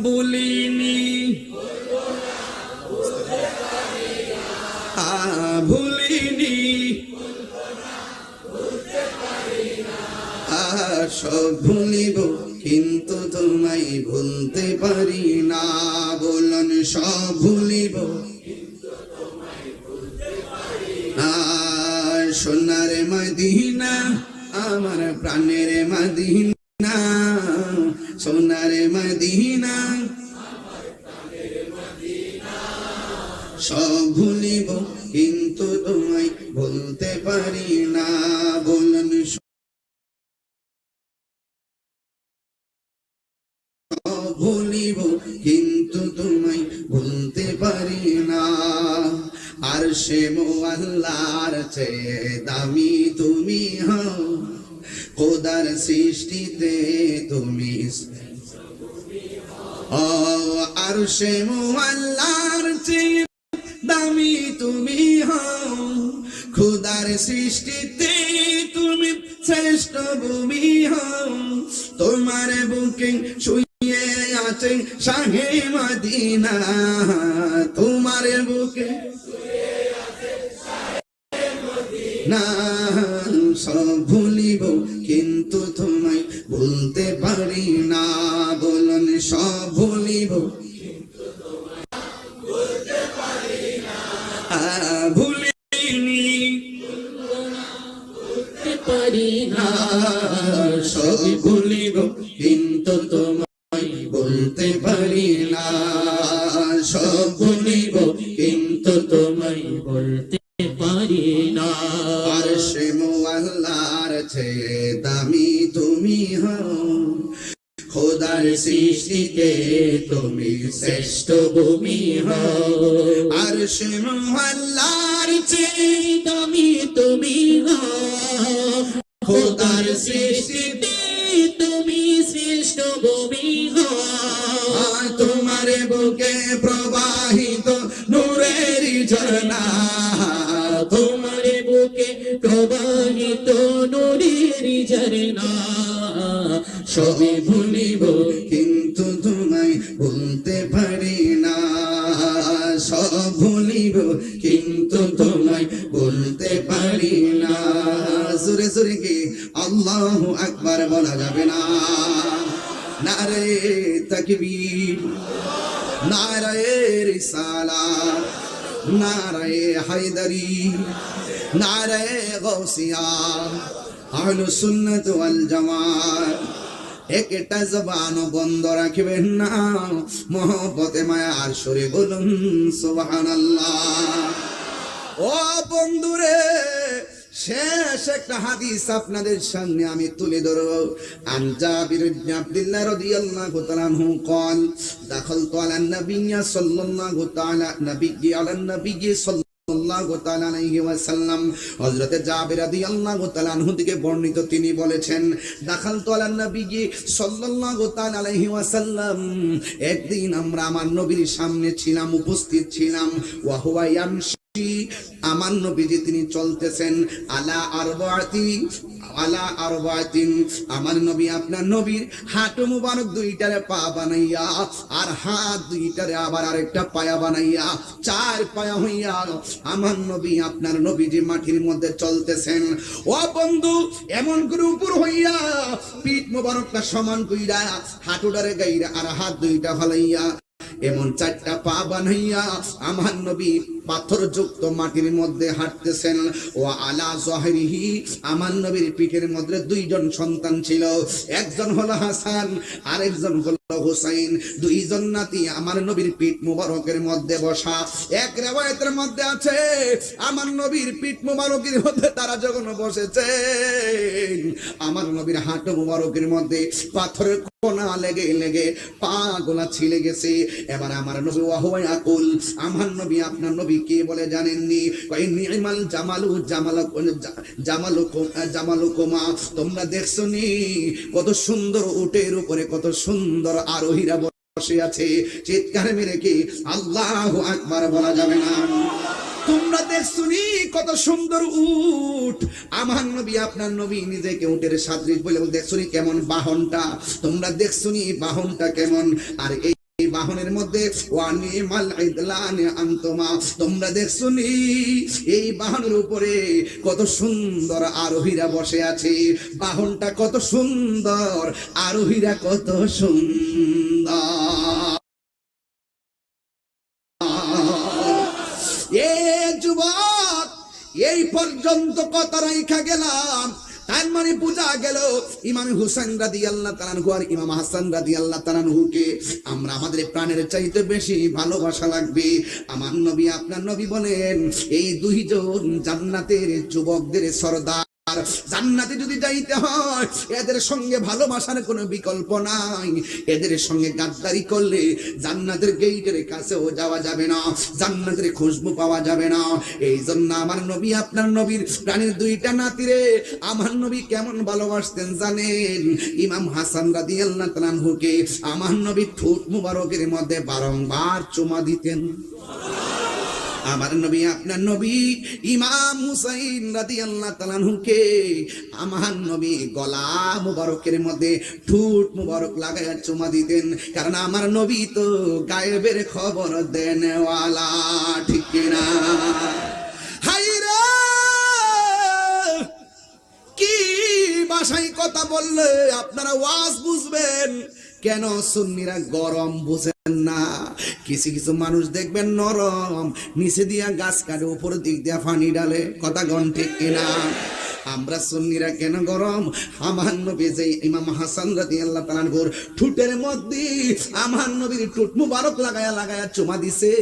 ভুলিনি, ভুলিনি, সব ভুলিব কিন্তু তোমায় ভুলতে পারি না। বলুন সব ভুলিব, সোনার মদিনা আমার প্রাণের মদিনা, সোনার মদিনা সব ভুলিব কিন্তু তোমায় ভুলতে পারি না। বলুন সব ভুলিব কিন্তু তোমায় ভুলতে পারি না। আর সে মোয়াল্লার চেয়ে দামি তুমি হও, খোদার সৃষ্টিতে তুমি। আর সে মোয়াল্লার চেয়ে দামি তুমি হও, খোদার সৃষ্টিতে তুমি শ্রেষ্ঠ ভূমি হও। তোমার বুকে শুয়ে আছে শাহে মদিনা, তোমার বুকে না। সব ভুলিব কিন্তু তোমায় ভুলতে পারি না। বলুন সব ভুলিব ভুলিনি পারি না। সব ভুলিব কিন্তু তোমায় বলতে পারি না। সব ভুলিব কিন্তু তোমায় বলতে পারি না। আর সে মোয়াল্লার চেয়ে দামি তুমি হও, খোদার সৃষ্টিতে তুমি শ্রেষ্ঠ ভূমি হও। আর সে মোয়াল্লার চেয়ে দামি তুমি হও, খোদার সৃষ্টিতে তুমি শ্রেষ্ঠ ভূমি হও। তোমার বুকে প্রবাহিত নূরের ঝর্ণা, তোমার বুকে প্রবাহিত নূরের ঝর্ণা। সবই ভুলিব কিন্তু তোমায় ভুলতে পারি না। সব ভুলিব কিন্তু তোমায় ভুলতে পারি না। জোরে জোরে কি আল্লাহু আকবার বলা যাবে না? নারে তাকবীর, নারে রিসালাত, নারে হায়দারি, নারে গাউসিয়া, আহলুস সুন্নাত ওয়াল জামাত। একটা জবান বন্ধ রাখবেন না, মহব্বতে মায়ার সুরে বলুন সুবহানাল্লাহ। ও বন্ধুরে, শেষ একটা হাদিস আপনাদের সামনে আমি তুলে ধরব। আন জাবির ইবনে আব্দুল্লাহ রাদিয়াল্লাহু তাআলা আনহু قال دخلت على النبي صلى الله تعالى على النبي সাল্লাল্লাহু তাআলা আলাইহি ওয়াসাল্লাম। হযরত জাবির রাদিয়াল্লাহু তাআলা আনহু থেকে বর্ণিত, তিনি বলেছেন দাখালতু আলান নবী সাল্লাল্লাহু তাআলা আলাইহি ওয়াসাল্লাম, একদিন আমরা আমার নবীর সামনে ছিলাম, উপস্থিত ছিলাম। ওয়া হুয়া ইয়ামশি, আমার নবীজি তিনি চলতেছেন, আলা আরবাতিন, আমার নবী আপনার নবীর হাঁটু মুবারক দুইটারে পা বানাইয়া, আর হাত দুইটারে আবার আরেকটা পায়া বানাইয়া, চার পায়া হইয়া আমার নবী আপনার নবীজি মাটির মধ্যে চলতেছেন। ও বন্ধু, এমন করে উপর হইয়া পিঠ মুবারকটা সমান কইরা, হাঁটুটারে গাইরা আর হাত দুইটা ফালাইয়া, এমন চারটা পা বানাইয়া আমার নবী পাথরযুক্ত মাটির মধ্যে হাঁটতেছেন। ও আলা জহরিহি, আমার নবীর পিঠের মধ্যে দুইজন সন্তান ছিল, একজন হলো হাসান আর একজন হলো হুসাইন। দুইজন নাতি আমার নবীর পিঠ মুবারকের মধ্যে বসা। এক রিওয়ায়াতের মধ্যে আছে আমার নবীর পিঠ মুবারকের মধ্যে তারা যখন বসেছে, আমার নবীর হাঁটু মুবারকের মধ্যে পাথরের কোনা লেগে লেগে পা গোলা ছিঁড়ে গেছে। এবার আমার নবী ওয়াহুয়া ইয়াকুল, আমার নবী আপনার নবী কে বলে জানেননি? কয় নি'মাল জামালুকুমা, তোমরা দেখছো নি কত সুন্দর উটের উপরে কত সুন্দর আরোহীরা বসে আছে। চিৎকার মেরে কি আল্লাহু আকবার বলা যাবে না? তোমরা দেখছুনি কত সুন্দর উট। আমার নবী আপনার নবী নিজেকে উটের সাদৃশ বলে দেখছুনি কেমন বাহনটা, তোমরা দেখছুনি বাহনটা কেমন। আর এই বাহনের মধ্যে ওয়ানিমাল ইদলানে আনতুমা, তোমরা দেখছুনি এই বাহনের উপরে কত সুন্দর আরোহীরা বসে আছে। বাহনটা কত সুন্দর, আরোহীরা কত সুন্দর। যুবক, এই পর্যন্ত কত রাইখা গেলাম, তার মানে বোঝা গেল ইমাম হুসাইন রাদিয়াল্লাহু তাআলা আনহু আর ইমাম হাসান রাদিয়াল্লাহু তাআলা আনহুকে আমরা আমাদের প্রাণের চাইতে বেশি ভালোবাসা লাগবে। আমার নবী আপনার নবী বলেন এই দুইজন জান্নাতের যুবকদের সরদার। জান্নাতে যদি যাইতে হয় এদের সঙ্গে ভালোবাসার কোনো বিকল্প নাই। এদের সঙ্গে গাদ্দারি করলে জান্নাতের গেটের কাছেও যাওয়া যাবে না, জান্নাতের খুশবু পাওয়া যাবে না। এই জন্য আমার নবী আপনার নবীর প্রাণের দুইটা নাতিরে আমার নবী কেমন ভালোবাসতেন জানেন? ইমাম হাসান রাদিয়াল্লাহু তাআলা আনহুকে আমার নবী ঠোঁট মুবারকের মধ্যে বারংবার চুমা দিতেন। আমার নবী আপনার নবী ইমাম হুসাইন রাদিয়াল্লাহু তাআলা আনহুকে আমার নবী গলা মুবারকের মধ্যে ঠোঁট মুবারক লাগায়া চুমা দিতেন, কারণ আমার নবী তো গায়েবের খবর দেনওয়ালা, ঠিক কিনা? হায়রে কি ভাষায় কথা বললে আপনারা ওয়াজ বুঝবেন? কেন সুন্নিরা গরম বুঝেন না? কিছু কিছু মানুষ দেখবেন নরম, নিচে দিয়া গাছ কাটে উপর দিক দিয়া পানি ডালে, কথা গণ ঠিক কিনা? আমরা সুন্নিরা কেন গরম? আমার নবী যে ইমাম হাসান রাদিয়াল্লাহু তাআলা আনহুর ঠোঁটের মধ্যে আমার নবীর ঠোঁট মুবারক লাগায়া লাগায়া চুমা দিছে,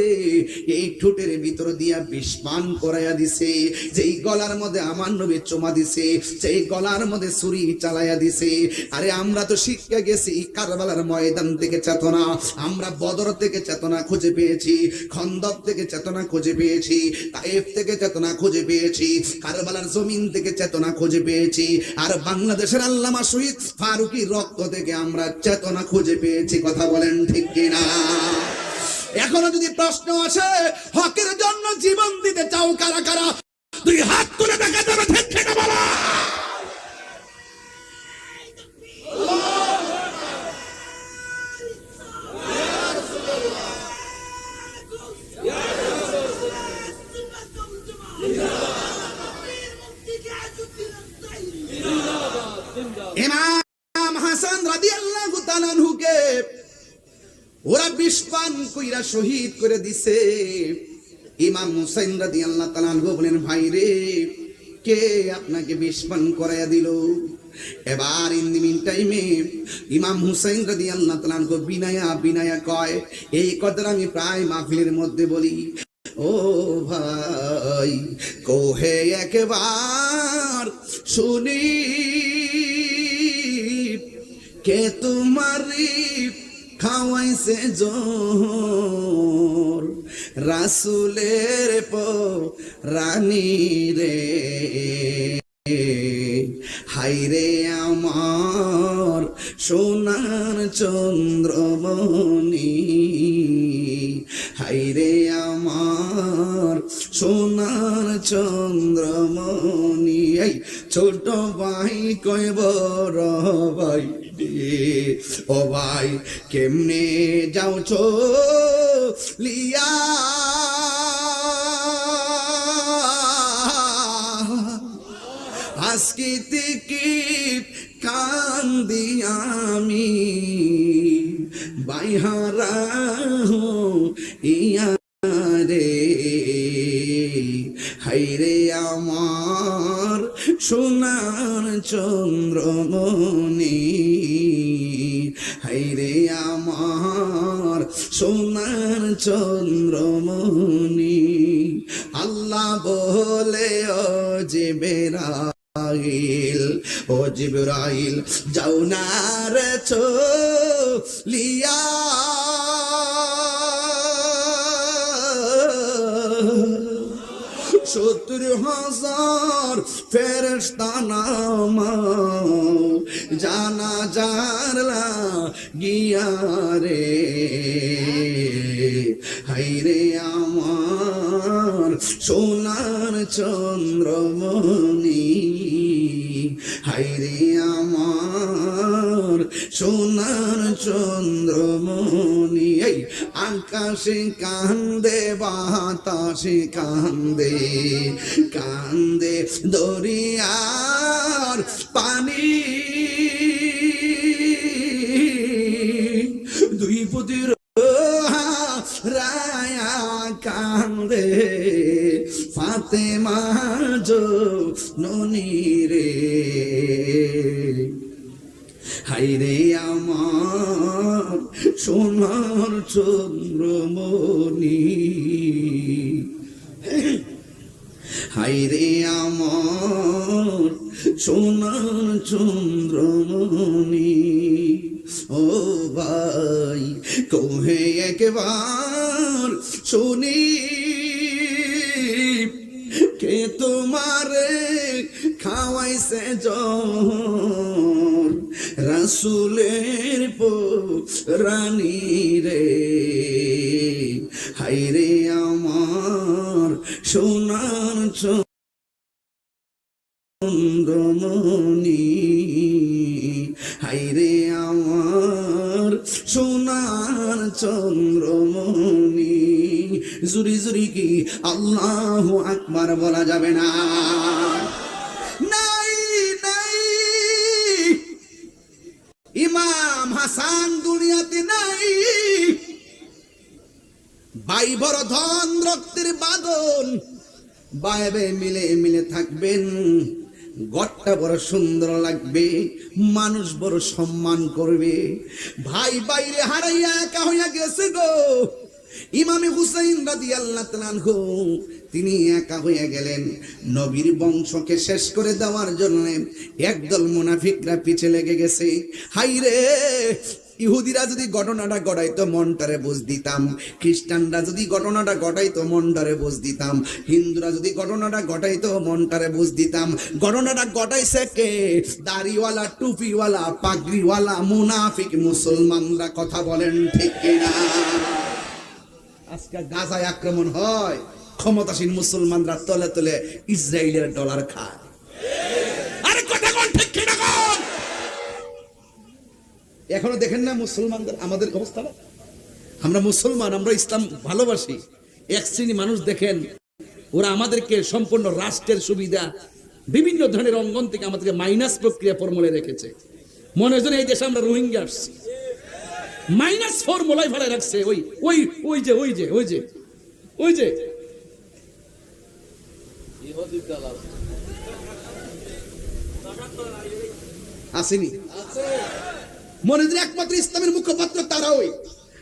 এই ঠোঁটের ভিতর দিয়া বিষ পান করাইয়া দিছে। যেই গলার মধ্যে আমার নবী চুমা দিছে, সেই গলার মধ্যে ছুরি চালাইয়া দিছে। আরে আমরা তো শিক্ষা গেছি কারবালার ময়দান থেকে চেতনা, আমরা বদর থেকে চেতনা খুঁজে পেয়েছি, খন্দক থেকে চেতনা খুঁজে পেয়েছি, তায়েফ থেকে চেতনা খুঁজে পেয়েছি, কারবালার জমিন থেকে চেতনা খুঁজে পেয়েছি, আর বাংলাদেশের আল্লামা শহীদ ফারুকী রক্ত থেকে আমরা চেতনা খুঁজে পেয়েছি। কথা বলেন ঠিক কিনা? এখনো যদি প্রশ্ন আসে হকের জন্য জীবন দিতে চাও কারা কারা, দুই হাত তুলে দেখা যাবে, ঠিক কিনা বলা? ইমাম হাসান রাদিয়াল্লাহু তাআলা আনহুকে ওরা বিষ পান কইরা শহীদ করে দিছে। ইমাম হুসাইন রাদিয়াল্লাহু তাআলা আনহু বলেন, ভাই রে, কে আপনাকে বিষ পান করাইয়া দিল? এবার ইন দি মিন টাইমে ইমাম হুসাইন রাদিয়াল্লাহু তাআলা আনহু বিনায়া কয়, এই কথাটা আমি প্রায় মাহফিলের মধ্যে বলি, ও ভাই কোহে একবার শুনি কে তোমারি খাওয়াইছে জোর, রাসূলের রানী রে, হাইরে আমার সোনার চন্দ্রমণি, হাইরে আমার সোনার চন্দ্রমণি। এই ছোট ভাই কই বড় ভাই, ও ভাই কেমনে যাও লিয়া, আজকে থেকে কান্দি আমি বাইহারা ইয়া রে, হাইরে আমার সোনার চন্দ্রমণি, হাইরে আমার সোনার চন্দ্রমণি, আল্লাহ বলে ও জিবরাইল, ও জিবরাইল যাও না রে চলিয়া, 70,000 ফেরেশতা নামাও জানাজার লাগিয়া রে, হাইরে আমার সোনার চন্দ্রমণি, হাইরে আমার সোনার চন্দ্রমণি, এই আকাশে কান্দে বাতাসে কান্দে, কান্দে দরিয়ার পানি, দুই পুতির রায়া কান্দে ফাতেমা জননী রে, হাইরে আমার সোনার চন্দ্রমণি, হাইরে আমার সোনার চন্দ্রমণি, ও ভাই কহে একবার শুনি, কে তোমারে খাওয়াইছে জন রাসূলের রানী রে, হাইরে আমার সোনার চন্দ্রমণি, হাইরে আমার সোনার চন্দ্রমণি, জুরি জুরি কি আল্লাহু আকবার বলা যাবে না? নাই নাই, ইমাম হাসান দুনিয়াতে নাই, ভাই বড় ধন রক্তের বাঁধন, বাইবে মিলে মিলে থাকবেন, ঘরটা বড় সুন্দর লাগবে, মানুষ বড় সম্মান করবে, ভাই বাইরে হারাইয়া একা হইয়া গেছে গো। ইমামে হুসাইন রাদিয়াল্লাহু তাআলা আনহু তিনি একা হয়ে গেলেন, নবীর বংশকে শেষ করে দেওয়ার জন্য একদল মুনাফিকরা পিছে লেগে গেছে। হাইরে, ইহুদিরা যদি ঘটনাটা ঘটাইতো মনটারে বুঝ দিতাম, খ্রিস্টানরা যদি ঘটনাটা ঘটাইতো মনটারে বুঝ দিতাম, হিন্দুরা যদি ঘটনাটা ঘটাইতো মনটারে বুঝ দিতাম। ঘটনাটা ঘটাইছে কে? দাড়িওয়ালা, টুপিওয়ালা, পাগড়িওয়ালা মুনাফিক মুসলমানরা। কথা বলেন ঠিক কিনা? আজকে গাজায় আক্রমণ হয়, ক্ষমতাসীন মুসলমানরা তলে তলে ইসরায়েলের ডলার খায়। আরে কথা কোন ঠিক কিনা কোন? এখনো দেখেন না মুসলমানদের আমাদের অবস্থা? আমরা মুসলমান, আমরা ইসলাম ভালোবাসি, এক শ্রেণী মানুষ দেখেন ওরা আমাদেরকে সম্পূর্ণ রাষ্ট্রের সুবিধা বিভিন্ন ধরনের অঙ্গন থেকে আমাদেরকে মাইনাস প্রক্রিয়া ফর্মুলায় রেখেছে। মনে হয় এই দেশে আমরা রোহিঙ্গা আসছি, মাইনাস ফর্মুলায় ফেলে রাখছে। ওই ওই ওই যে ওই যে ওই যে ওই যে আসেনি মনে হয় একমাত্র ইসলামের মুখপাত্র তারা ওই।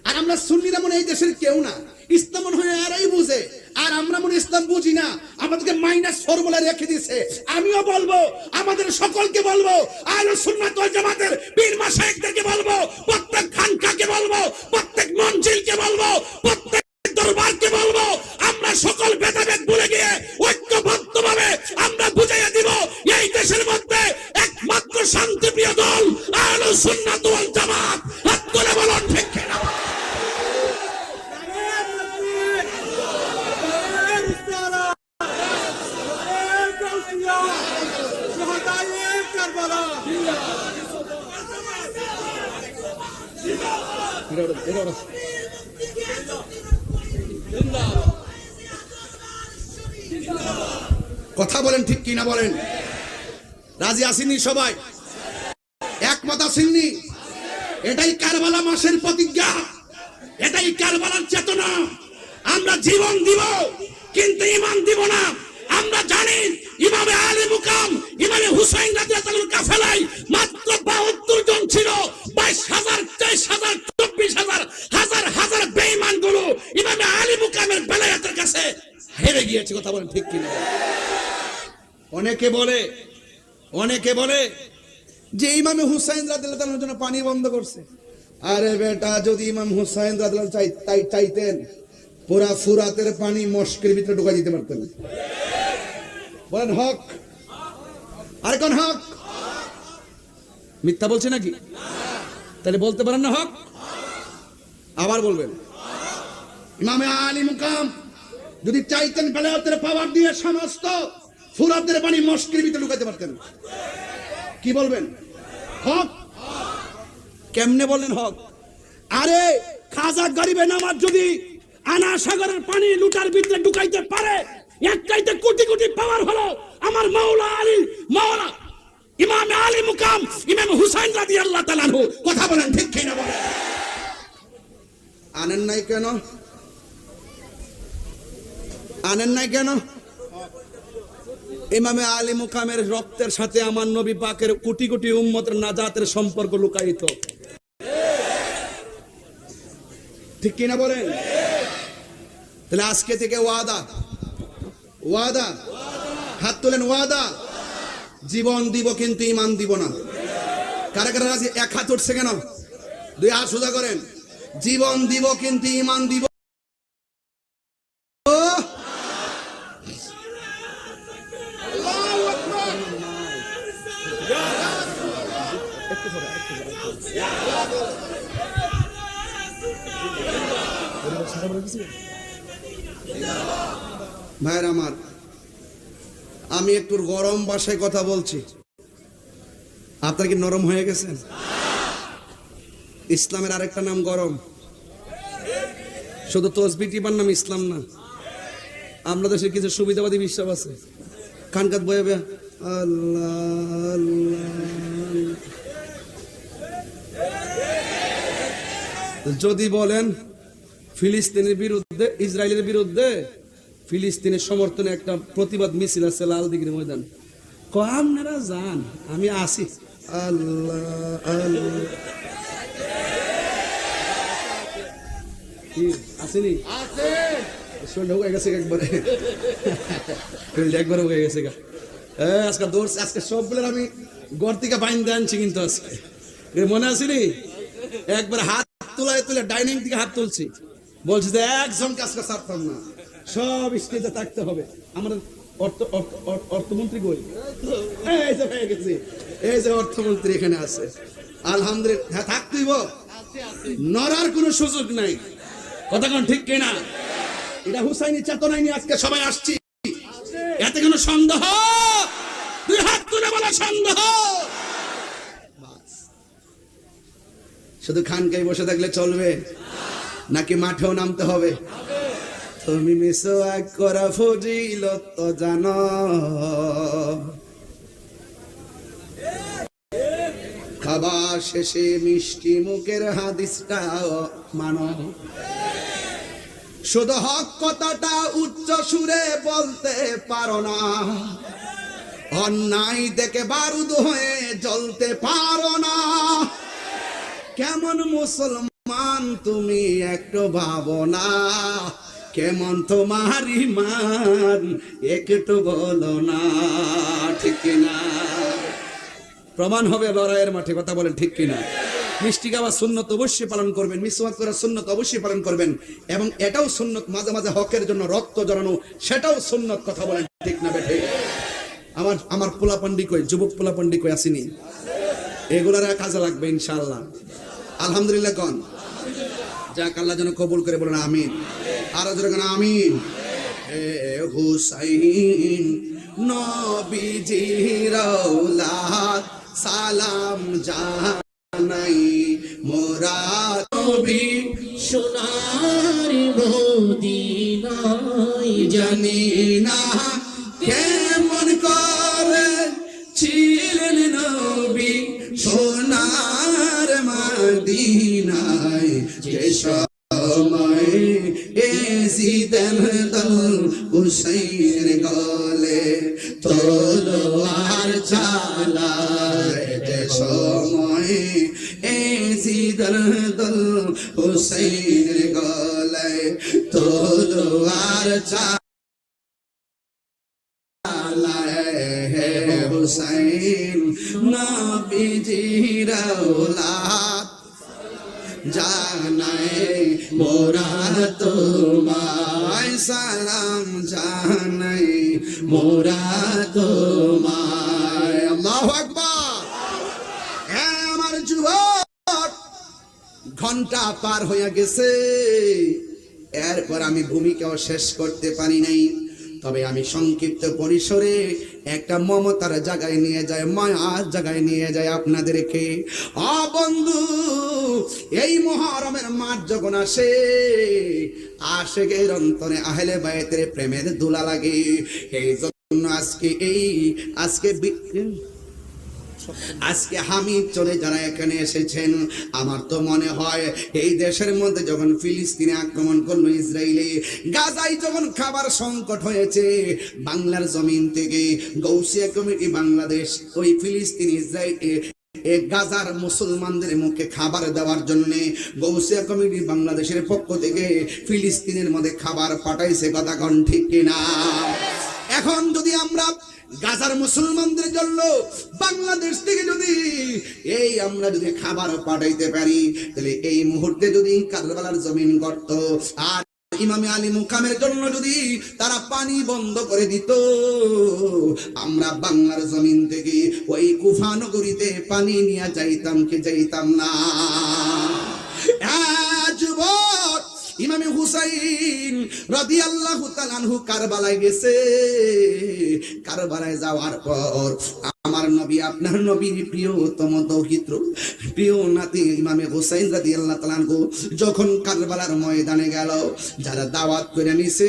আর আমরা সুন্নিরা মনে এই দেশের কেউ না, ইসলাম মনে হয় এরাই বুঝে, আর আমরা মনে ইসলাম বুঝি না, আমাদেরকে মাইনাস ফর্মুলা রেখে দিছে। আমিও বলবো, আমাদের সকলকে বলবো, আহলে সুন্নাত ওয়াল জামাতের পীর মাশায়েখদেরকে বলবো, প্রত্যেক খানকাকে বলবো, প্রত্যেক মঞ্জিলকে বলবো, প্রত্যেক দরবারকে বলবো, আমরা সকল ভেদাভেদ ভুলে গিয়ে ঐক্যবদ্ধভাবে আমরা বুঝাইয়া দিব এই দেশের মধ্যে একমাত্র শান্তিপ্রিয় দল আহলে সুন্নাত ওয়াল জামাত। হাত তুলে বলুন ঠিক কিনা? কথা বলেন ঠিক কিনা বলেন? রাজি আসেননি সবাই? একমত আসেননি? এটাই কারবালা মাসের প্রতিজ্ঞা, এটাই কারবালার চেতনা। আমরা জীবন দিব কিন্তু ঈমান দিব না, আমরা জানি ইমামে আলী মুকাম ইমামে হুসাইন রাদিয়াল্লাহু তাআলার কাফেলায় মাত্র 72 জন ছিল। 22,000, 23,000, 24,000 হাজার হাজার বেঈমান গুলো ইমামে আলী মুকামের বেলায়েতের কাছে হেরে গিয়েছে। কথা বলেন ঠিক কিনা? অনেকে বলে যে ইমামে হুসাইন রাদিয়াল্লাহু তাআলার জন্য পানি বন্ধ করছে। আরে বেটা, যদি ইমাম হুসাইন রাদিয়াল্লাহু চাইতেন পুরা ফুরাতের পানি মস্কের ভিতরে ঢুকাই দিতে পারতেন। বলেন হক? আর কোন হক? মিথ্যা বলছে নাকি? তাহলে বলতে পারেন না হক? আবার বলবেন। ইমামে আলী মুকাম যদি চাইতেন বেলায়েতের পাওয়ার দিয়ে সমস্ত ফুরাতের পানি মস্কের ভিতরে ঢুকাইতে পারতেন। কি বলবেন? হক? কেমনে বলেন হক? আরে খাজা গরিবে নামাজ যদি আনা সাগরের পানি লুটার ভিতরে ঢুকাইতে পারে, একটাইতে কোটি কোটি পাওয়ার হলো আমার মাওলা আলী, মাওলা ইমাম আলী মুকাম ইমাম হুসাইন রাদিয়াল্লাহু তাআলা আনহু। কথা বলেন ঠিক কিনা বলেন? আনেন নাই কেন? আনেন নাই কেন? ইমামে আলী মুকামের রক্তের সাথে আমার নবী পাকের কোটি কোটি উম্মতের নাজাতের সম্পর্ক লুকায়িত। ঠিক কিনা বলেন? তাহলে আজকে থেকে ওয়াদা, হাত তোলেন, ওয়াদা, জীবন দিব কিন্তু ঈমান দিব না। কারা কারা রাজি? এক হাত উঠছে কেন? দুই হাত সোজা করেন। জীবন দিব কিন্তু ঈমান দিব। ভাইয়ের আমার, আমি একটু গরম ভাষায় কথা বলছি, আপনার কি নরম হয়ে গেছেন? ইসলামের আরেকটা নাম গরম। শুধু তসবিহ টিপার নাম ইসলাম না। আমরা দেশের কিছু সুবিধাবাদী বিশ্বাস আছে, খানকাত বয়ে আল্লাহ আল্লাহ। যদি বলেন ফিলিস্তিনের বিরুদ্ধে, ইসরায়েলের বিরুদ্ধে ফিলিস্তিনের সমর্থনে একটা প্রতিবাদ মিছিল আছে লাল দিঘির ময়দান, আপনারা যান, আমি আসি। আল্লাহ আল্লাহ, আসেনি? শরীরটা উগে গেছে একবারে, শরীরটা একবারে উগে গেছে। আজকে দৌড়ছে, আজকে সবগুলোর আমি ঘর থেকে বাইন্দে আনছি, কিন্তু আজকে মনে আসেনি? একবার হাত তুলে ডাইনিং থেকে হাত তুলছি, বলছি যে একজন কাজকে ছাড়তাম না, সব স্টেজে থাকতে হবে। আমাদের অর্থমন্ত্রী কই? এই যে হয়ে গেছে, এই যে অর্থমন্ত্রী এখানে আছে, আলহামদুলিল্লাহ। হ্যাঁ, থাকতেইব, নড়ার কোনো সুযোগ নাই। কথা কোন ঠিক কিনা? এটা হুসাইনি চেতনায় নিয়ে আজকে সবাই আসছি। এতে কোনো সন্দেহ? দুই হাত তুলে বলা সন্দেহ? শুধু খানকায় বসে থাকলে চলবে নাকি মাঠেও নামতে হবে? তুমি মিসওয়াক করা ফজিলত তো জানো, খাবার শেষে মিষ্টি মুখের হাদিসটা মানো। শুধু হক কথাটা উচ্চ সুরে বলতে পারো না, অন্যায় দেখে বারুদ হয়ে জ্বলতে পারো না। কেমন মুসলমান তুমি একটু ভাবো না, কেমন তোমার ঈমান একটু বলো না। ঠিক কিনা? প্রমাণ হবে লড়াইয়ের মাঠে। কথা বলেন ঠিক কিনা? মিষ্টি খাওয়া সুন্নত অবশ্যই পালন করবেন, মিসওয়াক করা সুন্নত অবশ্যই পালন করবেন, এবং এটাও সুন্নত মাঝে মাঝে হকের জন্য রক্ত জড়ানো, সেটাও সুন্নত। কথা বলেন ঠিক না বেঠে? আমার পোলাপান্ডি কই, যুবক পোলাপান্ডি কই আসেনি? এগুলার কাজে লাগবে ইনশাআল্লাহ। আলহামদুলিল্লাহ কোন? যাক, আল্লাহ যেন কবুল করে, বলেন আমিন। আরো জোরে কোন আমিন। হুসাইন নবীজির আওলাদ সালাম জানাই, মোরা নবী সোনার মদিনায় জানি না কেমন করে ছিলেন নবী সোনার মদিনায়, যে সময় এসিদেন দল হুসাইনের গলে তলোয়ার চালায় যে সময় জিদল হুসাইনের গলায় তলোয়ার চালায় হুসাইন নবীজির औलाद জানাই মোরা তোমায় সালাম জানাই মোরা তোমায় আল্লাহু আকবার। হ্যাঁ আমার যুবক, ঘন্টা পার হয়ে গেছে, এরপর আমি ভূমিকাও শেষ করতে পারি নাই। তবে আমি সংক্ষিপ্ত পরিসরে একটা মমতার জায়গায় নিয়ে যায়, মায়ার জায়গায় নিয়ে যায় আপনাদেরকে। বন্ধু, এই মুহররমের মাস যখন আসে, আশিকের অন্তরে আহলে বায়তের প্রেমের দোলা লাগে। এই জন্য আজকে হামিদ চলে যারা এখানে এসেছেন, আমার তো মনে হয় এই দেশের মধ্যে যখন ফিলিস্তিনে আক্রমণ করলো ইসরায়েলে, গাজায় যখন খাবার সংকট হয়েছে, বাংলার জমিন থেকে গৌসিয়া কমিটি বাংলাদেশ ওই ফিলিস্তিন ইসরায়েল গাজার মুসলমানদের মুখে খাবার দেওয়ার জন্য গৌসিয়া কমিটি বাংলাদেশের পক্ষ থেকে ফিলিস্তিনের মধ্যে খাবার পাঠাইছে, কথা কোন ঠিক কিনা? এখন যদি আমরা গাজার মুসলমানদের জন্য বাংলাদেশ থেকে আমরা যদি খাবার পাঠাইতে পারি, তাহলে এই মুহূর্তে যদি কারবালার জমিন গর্ত আর ইমামে আলী মুকামের জন্য যদি তারা পানি বন্ধ করে দিত, আমরা বাংলার জমিন থেকে ওই কুফা নগরীতে পানি নিয়ে যাইতাম কি যাইতাম না? যুবক, ইমামে হুসাইন রাদিয়াল্লাহু তাআলা আনহু কারবালায় গেছে। কারবালায় যাওয়ার পর আমার নবী, আপনার নবীর প্রিয়তম দৌহিত্র, প্রিয় নাতি ইমামে হুসাইন রাদিয়াল্লাহু তাআলা আনহু যখন কারবালার ময়দানে গেল, যারা দাওয়াত করে নিছে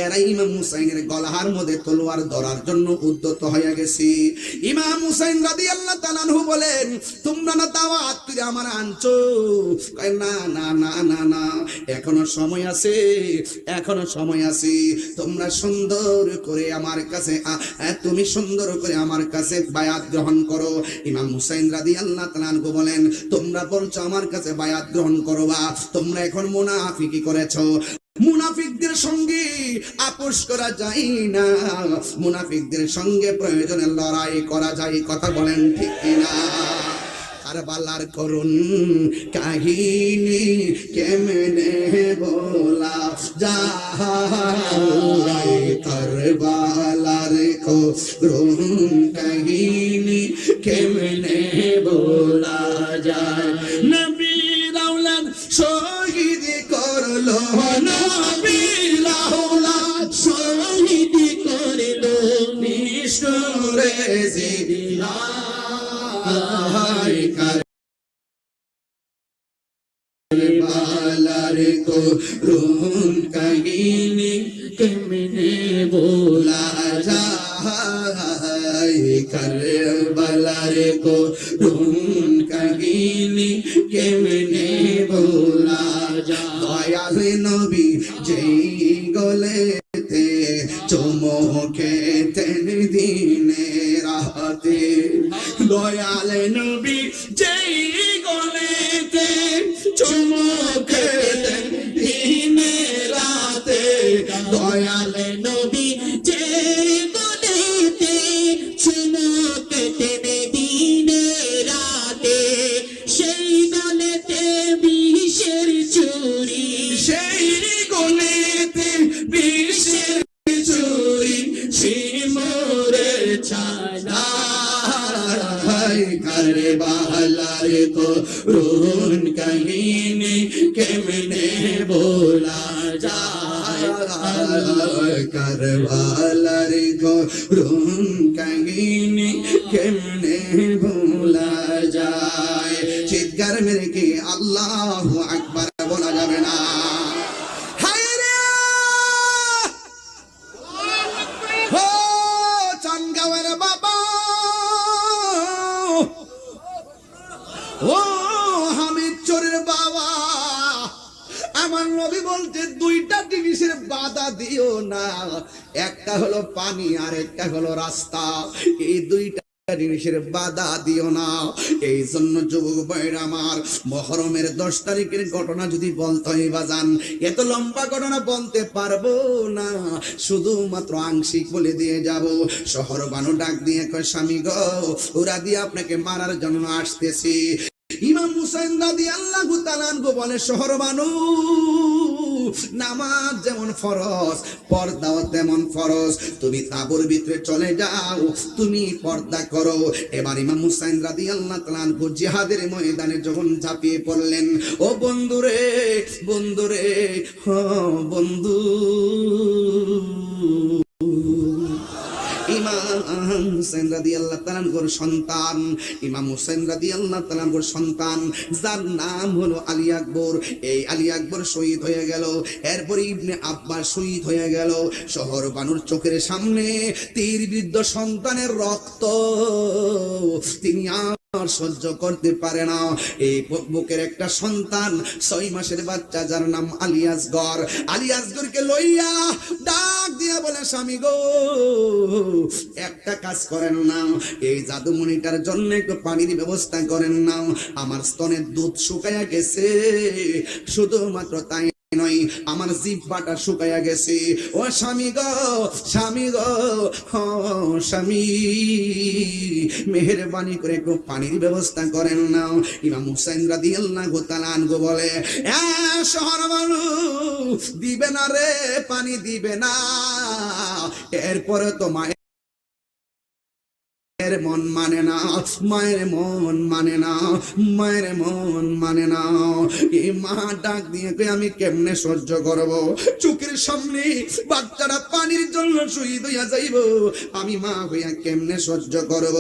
এরা ইমাম হুসাইনের গলার মধ্যে তলোয়ার ধরার জন্য উদ্যত হয়ে গেছে। ইমাম হুসাইন রাদিয়াল্লাহু তাআলা আনহু বলেন, তোমরা না দাওয়াত করে আমার আনছো? কয় না না না না না, এখনো সময় আছে, এখনো সময় আছে। তোমরা সুন্দর করে আমার কাছে, তুমি সুন্দর করে আমার কাছে বায়াত গ্রহণ করো। ইমাম হুসাইন রাদিয়াল্লাহু তাআলা আনহু বলেন, তোমরা বলছো আমার কাছে বায়াত গ্রহণ করবা, তোমরা এখন মুনাফিকি করেছো। মুনাফিকদের সঙ্গে আপোষ করা যায় না, মুনাফিকদের সঙ্গে প্রয়োজনে লড়াই করা যায়, কথা বলেন ঠিক কিনা? কারবালার করুন কাহিনী কেমনে বলা যায়, কারবালার করুন কাহিনী কেমনে বলা যায়। নবীর আওলাদ শহীদ করলো, নবীর আওলাদ শহীদ করলো, নিষ্ঠুরে জিয়া কারবালার করুন কাহিনী কেমনে বলা যায়, কারবালার করুন কাহিনী কেমনে বলা যায়। দয়াল নবী যেই গলেতে চমকেতেন দিনে রাতে, দয়াল নবী যেই গলেতে চমকেতেন দিনে রাতে, দয়াল নবী যেই গলেতে চমকেতেন দিনে রাতে, সেই গলেতে বিষের চুরি, সেই গলেতে বিষের চুরি, শিমরে ছানা কারবালার করুন কাহিনী কেমনে বলা যায়, কারবালার করুন কাহিনী কেমনে বলা যায়। চিৎকার মেরে কি আল্লাহু আকবার বলা যাবে না? চানগাঁওয়ের বাবা, ও হামিদ চোরের বাবা, আমার নবী বলতে দুইটা জিনিস জিনিসের বাধা দিও না। একটা হলো পানি আর একটা হলো রাস্তা, এই দুইটা জিনিসের বাধা দিও না। এই জন্য যুবক ভাইরা আমার, মুহররমের 10 তারিখের ঘটনা যদি বলতে হয় বাজান, এত লম্বা ঘটনা বলতে পারবো না, শুধুমাত্র আংশিক বলে দিয়ে যাব। শহর বানু ডাক দিয়ে কয়, স্বামী গো, ওরা দিয়ে আপনাকে মারার জন্য আসতেছি। ইমাম হুসাইন রাদিয়াল্লাহু তাআলা আনহু বলে, শহর বানু, নামাজ যেমন ফরজ, পর্দাও তেমন ফরজ, তুমি তাঁবুর ভিতরে চলে যাও, তুমি পর্দা করো। এবার ইমাম হুসাইন রাদিয়াল্লাহু তাআলা আনহু জিহাদের ময়দানে যখন ঝাঁপিয়ে পড়লেন, ও বন্ধুরে, বন্ধুরে, বন্ধু, ইমাম হুসাইন রাদিয়াল্লাহু তাআলা আনহুর সন্তান, ইমাম হুসাইন রাদিয়াল্লাহু তাআলা আনহুর সন্তান, যার নাম হলো আলী আকবর, এই আলী আকবর শহীদ হয়ে গেল। এরপরে ইবনে আব্বাস শহীদ হয়ে গেল। শহর বানুর চোখের সামনে তীরবিদ্ধ সন্তানের রক্ত তিনি আর সহ্য করতে পারে না। এই বুকের একটা সন্তান, 6 মাসের বাচ্চা, যার নাম আলী আসগর, আলী আসগরকে লইয়া ডাক দিয়া বলে, স্বামী গো, একটা কাজ করেন না, এই জাদুমণিটার জন্য একটু পানির ব্যবস্থা করেন না, আমার স্তনের দুধ শুকায়া গেছে, শুধুমাত্র তাই নয়, আমার জিহ্বাটা শুকায়া গেছে। ও স্বামী গো, স্বামী গো, স্বামী, মেহেরবানি করে একটু পানির ব্যবস্থা করেন না। ইমাম হুসাইন রাদিয়াল্লাহু তাআলা আনহু বলে, শহর মানুষ দিবে না রে, পানি দিবে না। এরপরে তো মায়ের মন মানে না, মায়ের মন মানে না, মায়ের মন মানে না। এই মা ডাক দিয়ে কই, আমি কেমনে সহ্য করব, চোখের সামনে বাচ্চারা পানির জন্য শহীদ হইয়া যাইব, আমি মা হইয়া কেমনে সহ্য করব।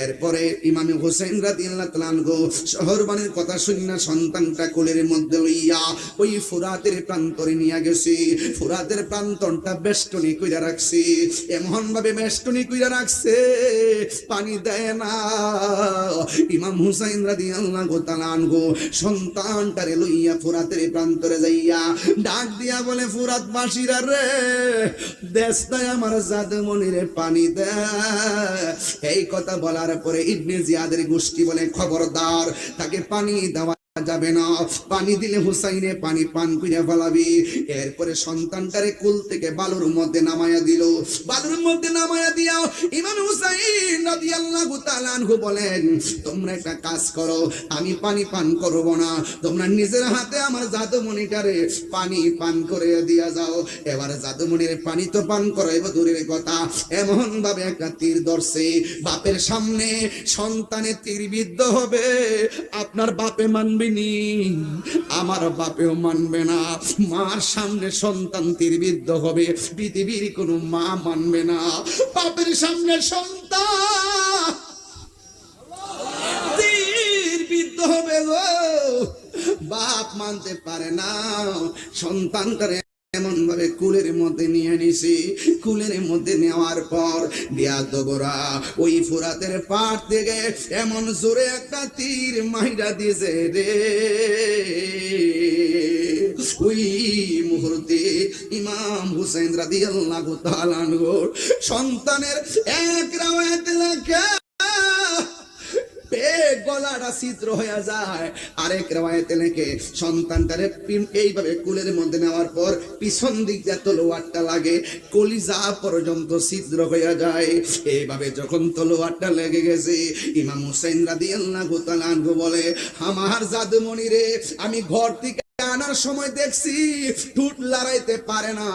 এরপরে ইমাম হুসাইন রাদিয়াল্লাহু তাআলা আনহু শহরবানের কথা শুনিয়া সন্তানটা কোলের মধ্যে লইয়া ওই ফুরাতের প্রান্তরে নিয়ে গেছে। ফুরাতের প্রান্তরটা বেষ্টনী কইরা রাখছে, এমন ভাবে বেষ্টনী কইরা রাখছে, পানি দেয় না। ইমাম হুসাইন রাদিয়াল্লাহু তাআলা আনহু সন্তানটারে লইয়া ফুরাতের প্রান্তরে যাইয়া ডাক দিয়া বলে, ফুরাত বাসীরা রে, দেশটায় আমার জাদুমণিরে পানি দে। এই কথা বলার পরে ইবনে জিয়াদের গোষ্ঠী বলে, খবরদার, তাকে পানি দেওয়া যাবে না, পানি দিলে হুসাইনে পানি পান কইরা ফেলাবি। এরপরে সন্তানটারে কুল থেকে বালুর মধ্যে নামায়া দিল। বালুর মধ্যে নামায়া দিয়াও ইমাম হুসাইন রাদিয়াল্লাহু তাআলা আনহু বলেন, তোমরা একটা কাজ করো, আমি পানি পান করব না, তোমরা নিজের হাতে আমার জাদুমণিটারে পানি পান করে দিয়া যাও। এবার জাদুমণির পানি তো পান করাইব দূরের কথা, এমন ভাবে একটা তীর ধরছে, বাপের সামনে সন্তানে তীরবিদ্ধ হবে, আপনার বাপে মানবে নি, আমার বাপেও মানবে না। মার সামনে সন্তান তীরবিদ্ধ হবে, পৃথিবীর কোনো মা মানবে না। বাপের সামনে সন্তান তীরবিদ্ধ হবে গো, বাপ মানতে পারে না। সন্তানটারে এমন ভাবে কুলের মধ্যে নিয়ে নিছি। কুলের মধ্যে নেওয়ার পর বেয়াদবরা ওই ফুরাতের পাড় থেকে এমন জোরে একটা তীর মাইরা দিয়েছে রে, ওই মুহূর্তে ইমাম হুসাইন রাদিয়াল্লাহু তাআলা আনহু সন্তানের এক রাওয়ায়াতে লেখা গলাটা ছিদ্র হয়ে যায়, আরেক রাওয়ায়াতে লেখে সন্তানটারে এইভাবে কুলের মধ্যে নেওয়ার পর পিছন দিক দিয়ে তলোয়ারটা লাগে, কলিজা পর্যন্ত ছিদ্র হয়ে যায়। এইভাবে যখন তলোয়ারটা লেগে গেছে, ইমাম হুসাইন রাদিয়াল্লাহু তাআলা আনহু বলে, আমার জাদুমণি রে, আমি ঘর থেকে আনার সময় দেখছি ঠোঁট লড়াইতে পারে না,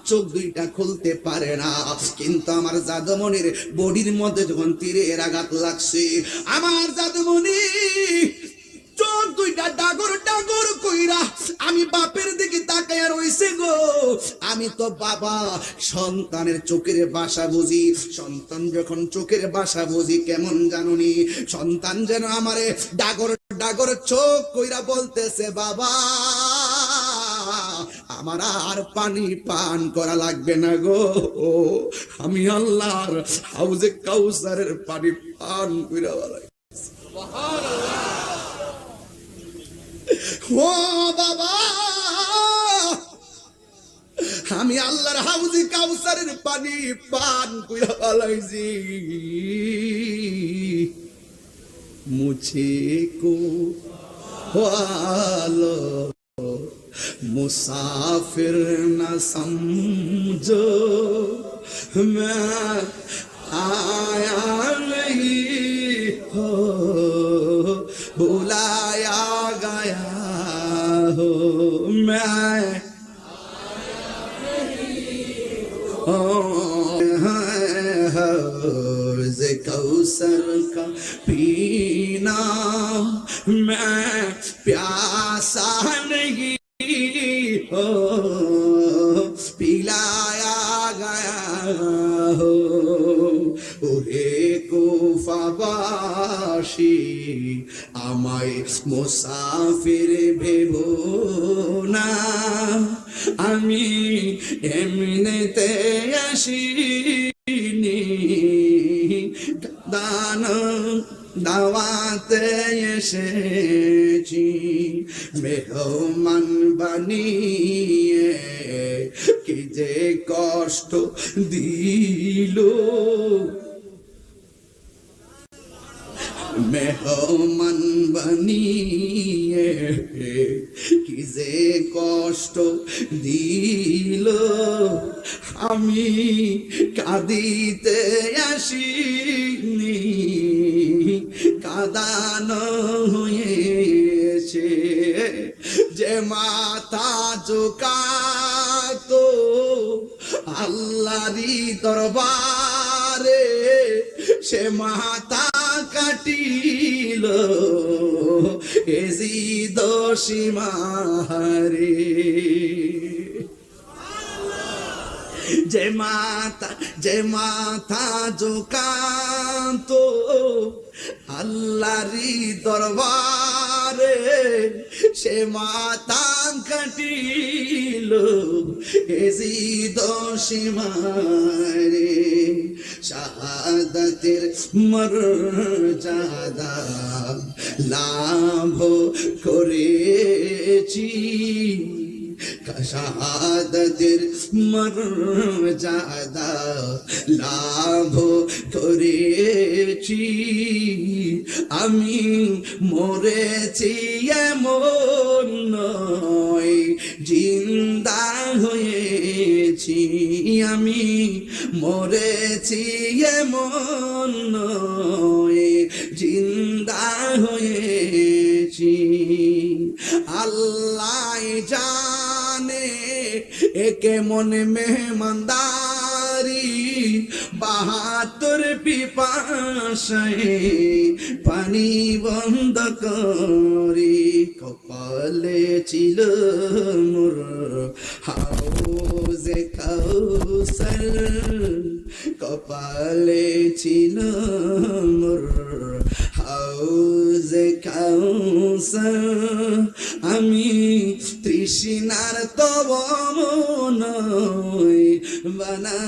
চোখ দুইটা খুলতে পারে না, কিন্তু আমার জাদুমণির বডির মধ্যে যখন তীরের আঘাত লাগছে, আমার জাদুমণি চোখ দুইটা ডাগর ডাগর কইরা আমি বাপের দিকে তাকায়া রইছে গো। আমি তো বাবা, সন্তানের চোখের ভাষা বুঝি। সন্তান যখন চোখের ভাষা বুঝি কেমন জানুনি, সন্তান যেন আমারে ডাগর ডাগর চোখ কইরা বলতেছে, বাবা আমার আর পানি পান করা লাগবে না গো, আমি আল্লাহর হাউজে কাউসারের পানি পান কইরা বলাই। ও বাবা, আমি আল্লাহর হাউজি কাউসারের পানি পান কইরা ফেলাইছি মুঝে কো वालो मुसाफिर न समझो मैं आया नहीं हो बुलाया गया हो मैं हौज़ कौसर का पीना मैं प्यासा नहीं हो पिलाया गया हो ওহে কুফাবাসী আমায় মুসাফির ভেবো না আমি এমনিতে আসিনি দান দাওয়াতে এসেছি মেহমান বানিয়ে কি যে কষ্ট দিল মেহমান বানিয়ে কি যে কষ্ট দিল আমি কাঁদিতে আসিনি কাঁদানো হয়েছে যে মাথা ঝুঁকাতো আল্লাহরই দরবারে সে মাথা কাটিল এজিদ সীমারে যে মাথা ঝুঁকাতো আল্লাহরই দরবারে সে মাথা কাটিল এজিদ সীমারে শাহাদাতের মর্যাদা লাভ করেছি শাহাদাতের মর্যাদা লাভ করেছি আমি মরেছি এমন নয় জিন্দা হয়েছি আমি মরেছি এমন নয় জিন্দা হয়েছি আল্লাহ জানে একে মনে মেহমানদারি 72 পিপাসায় পানি বন্ধ করি কপালে ছিল মোর হাউজে কাউসার কপালে ছিল মোর হাউজে কাউসার আমি তৃষ্ণার তব মন বানা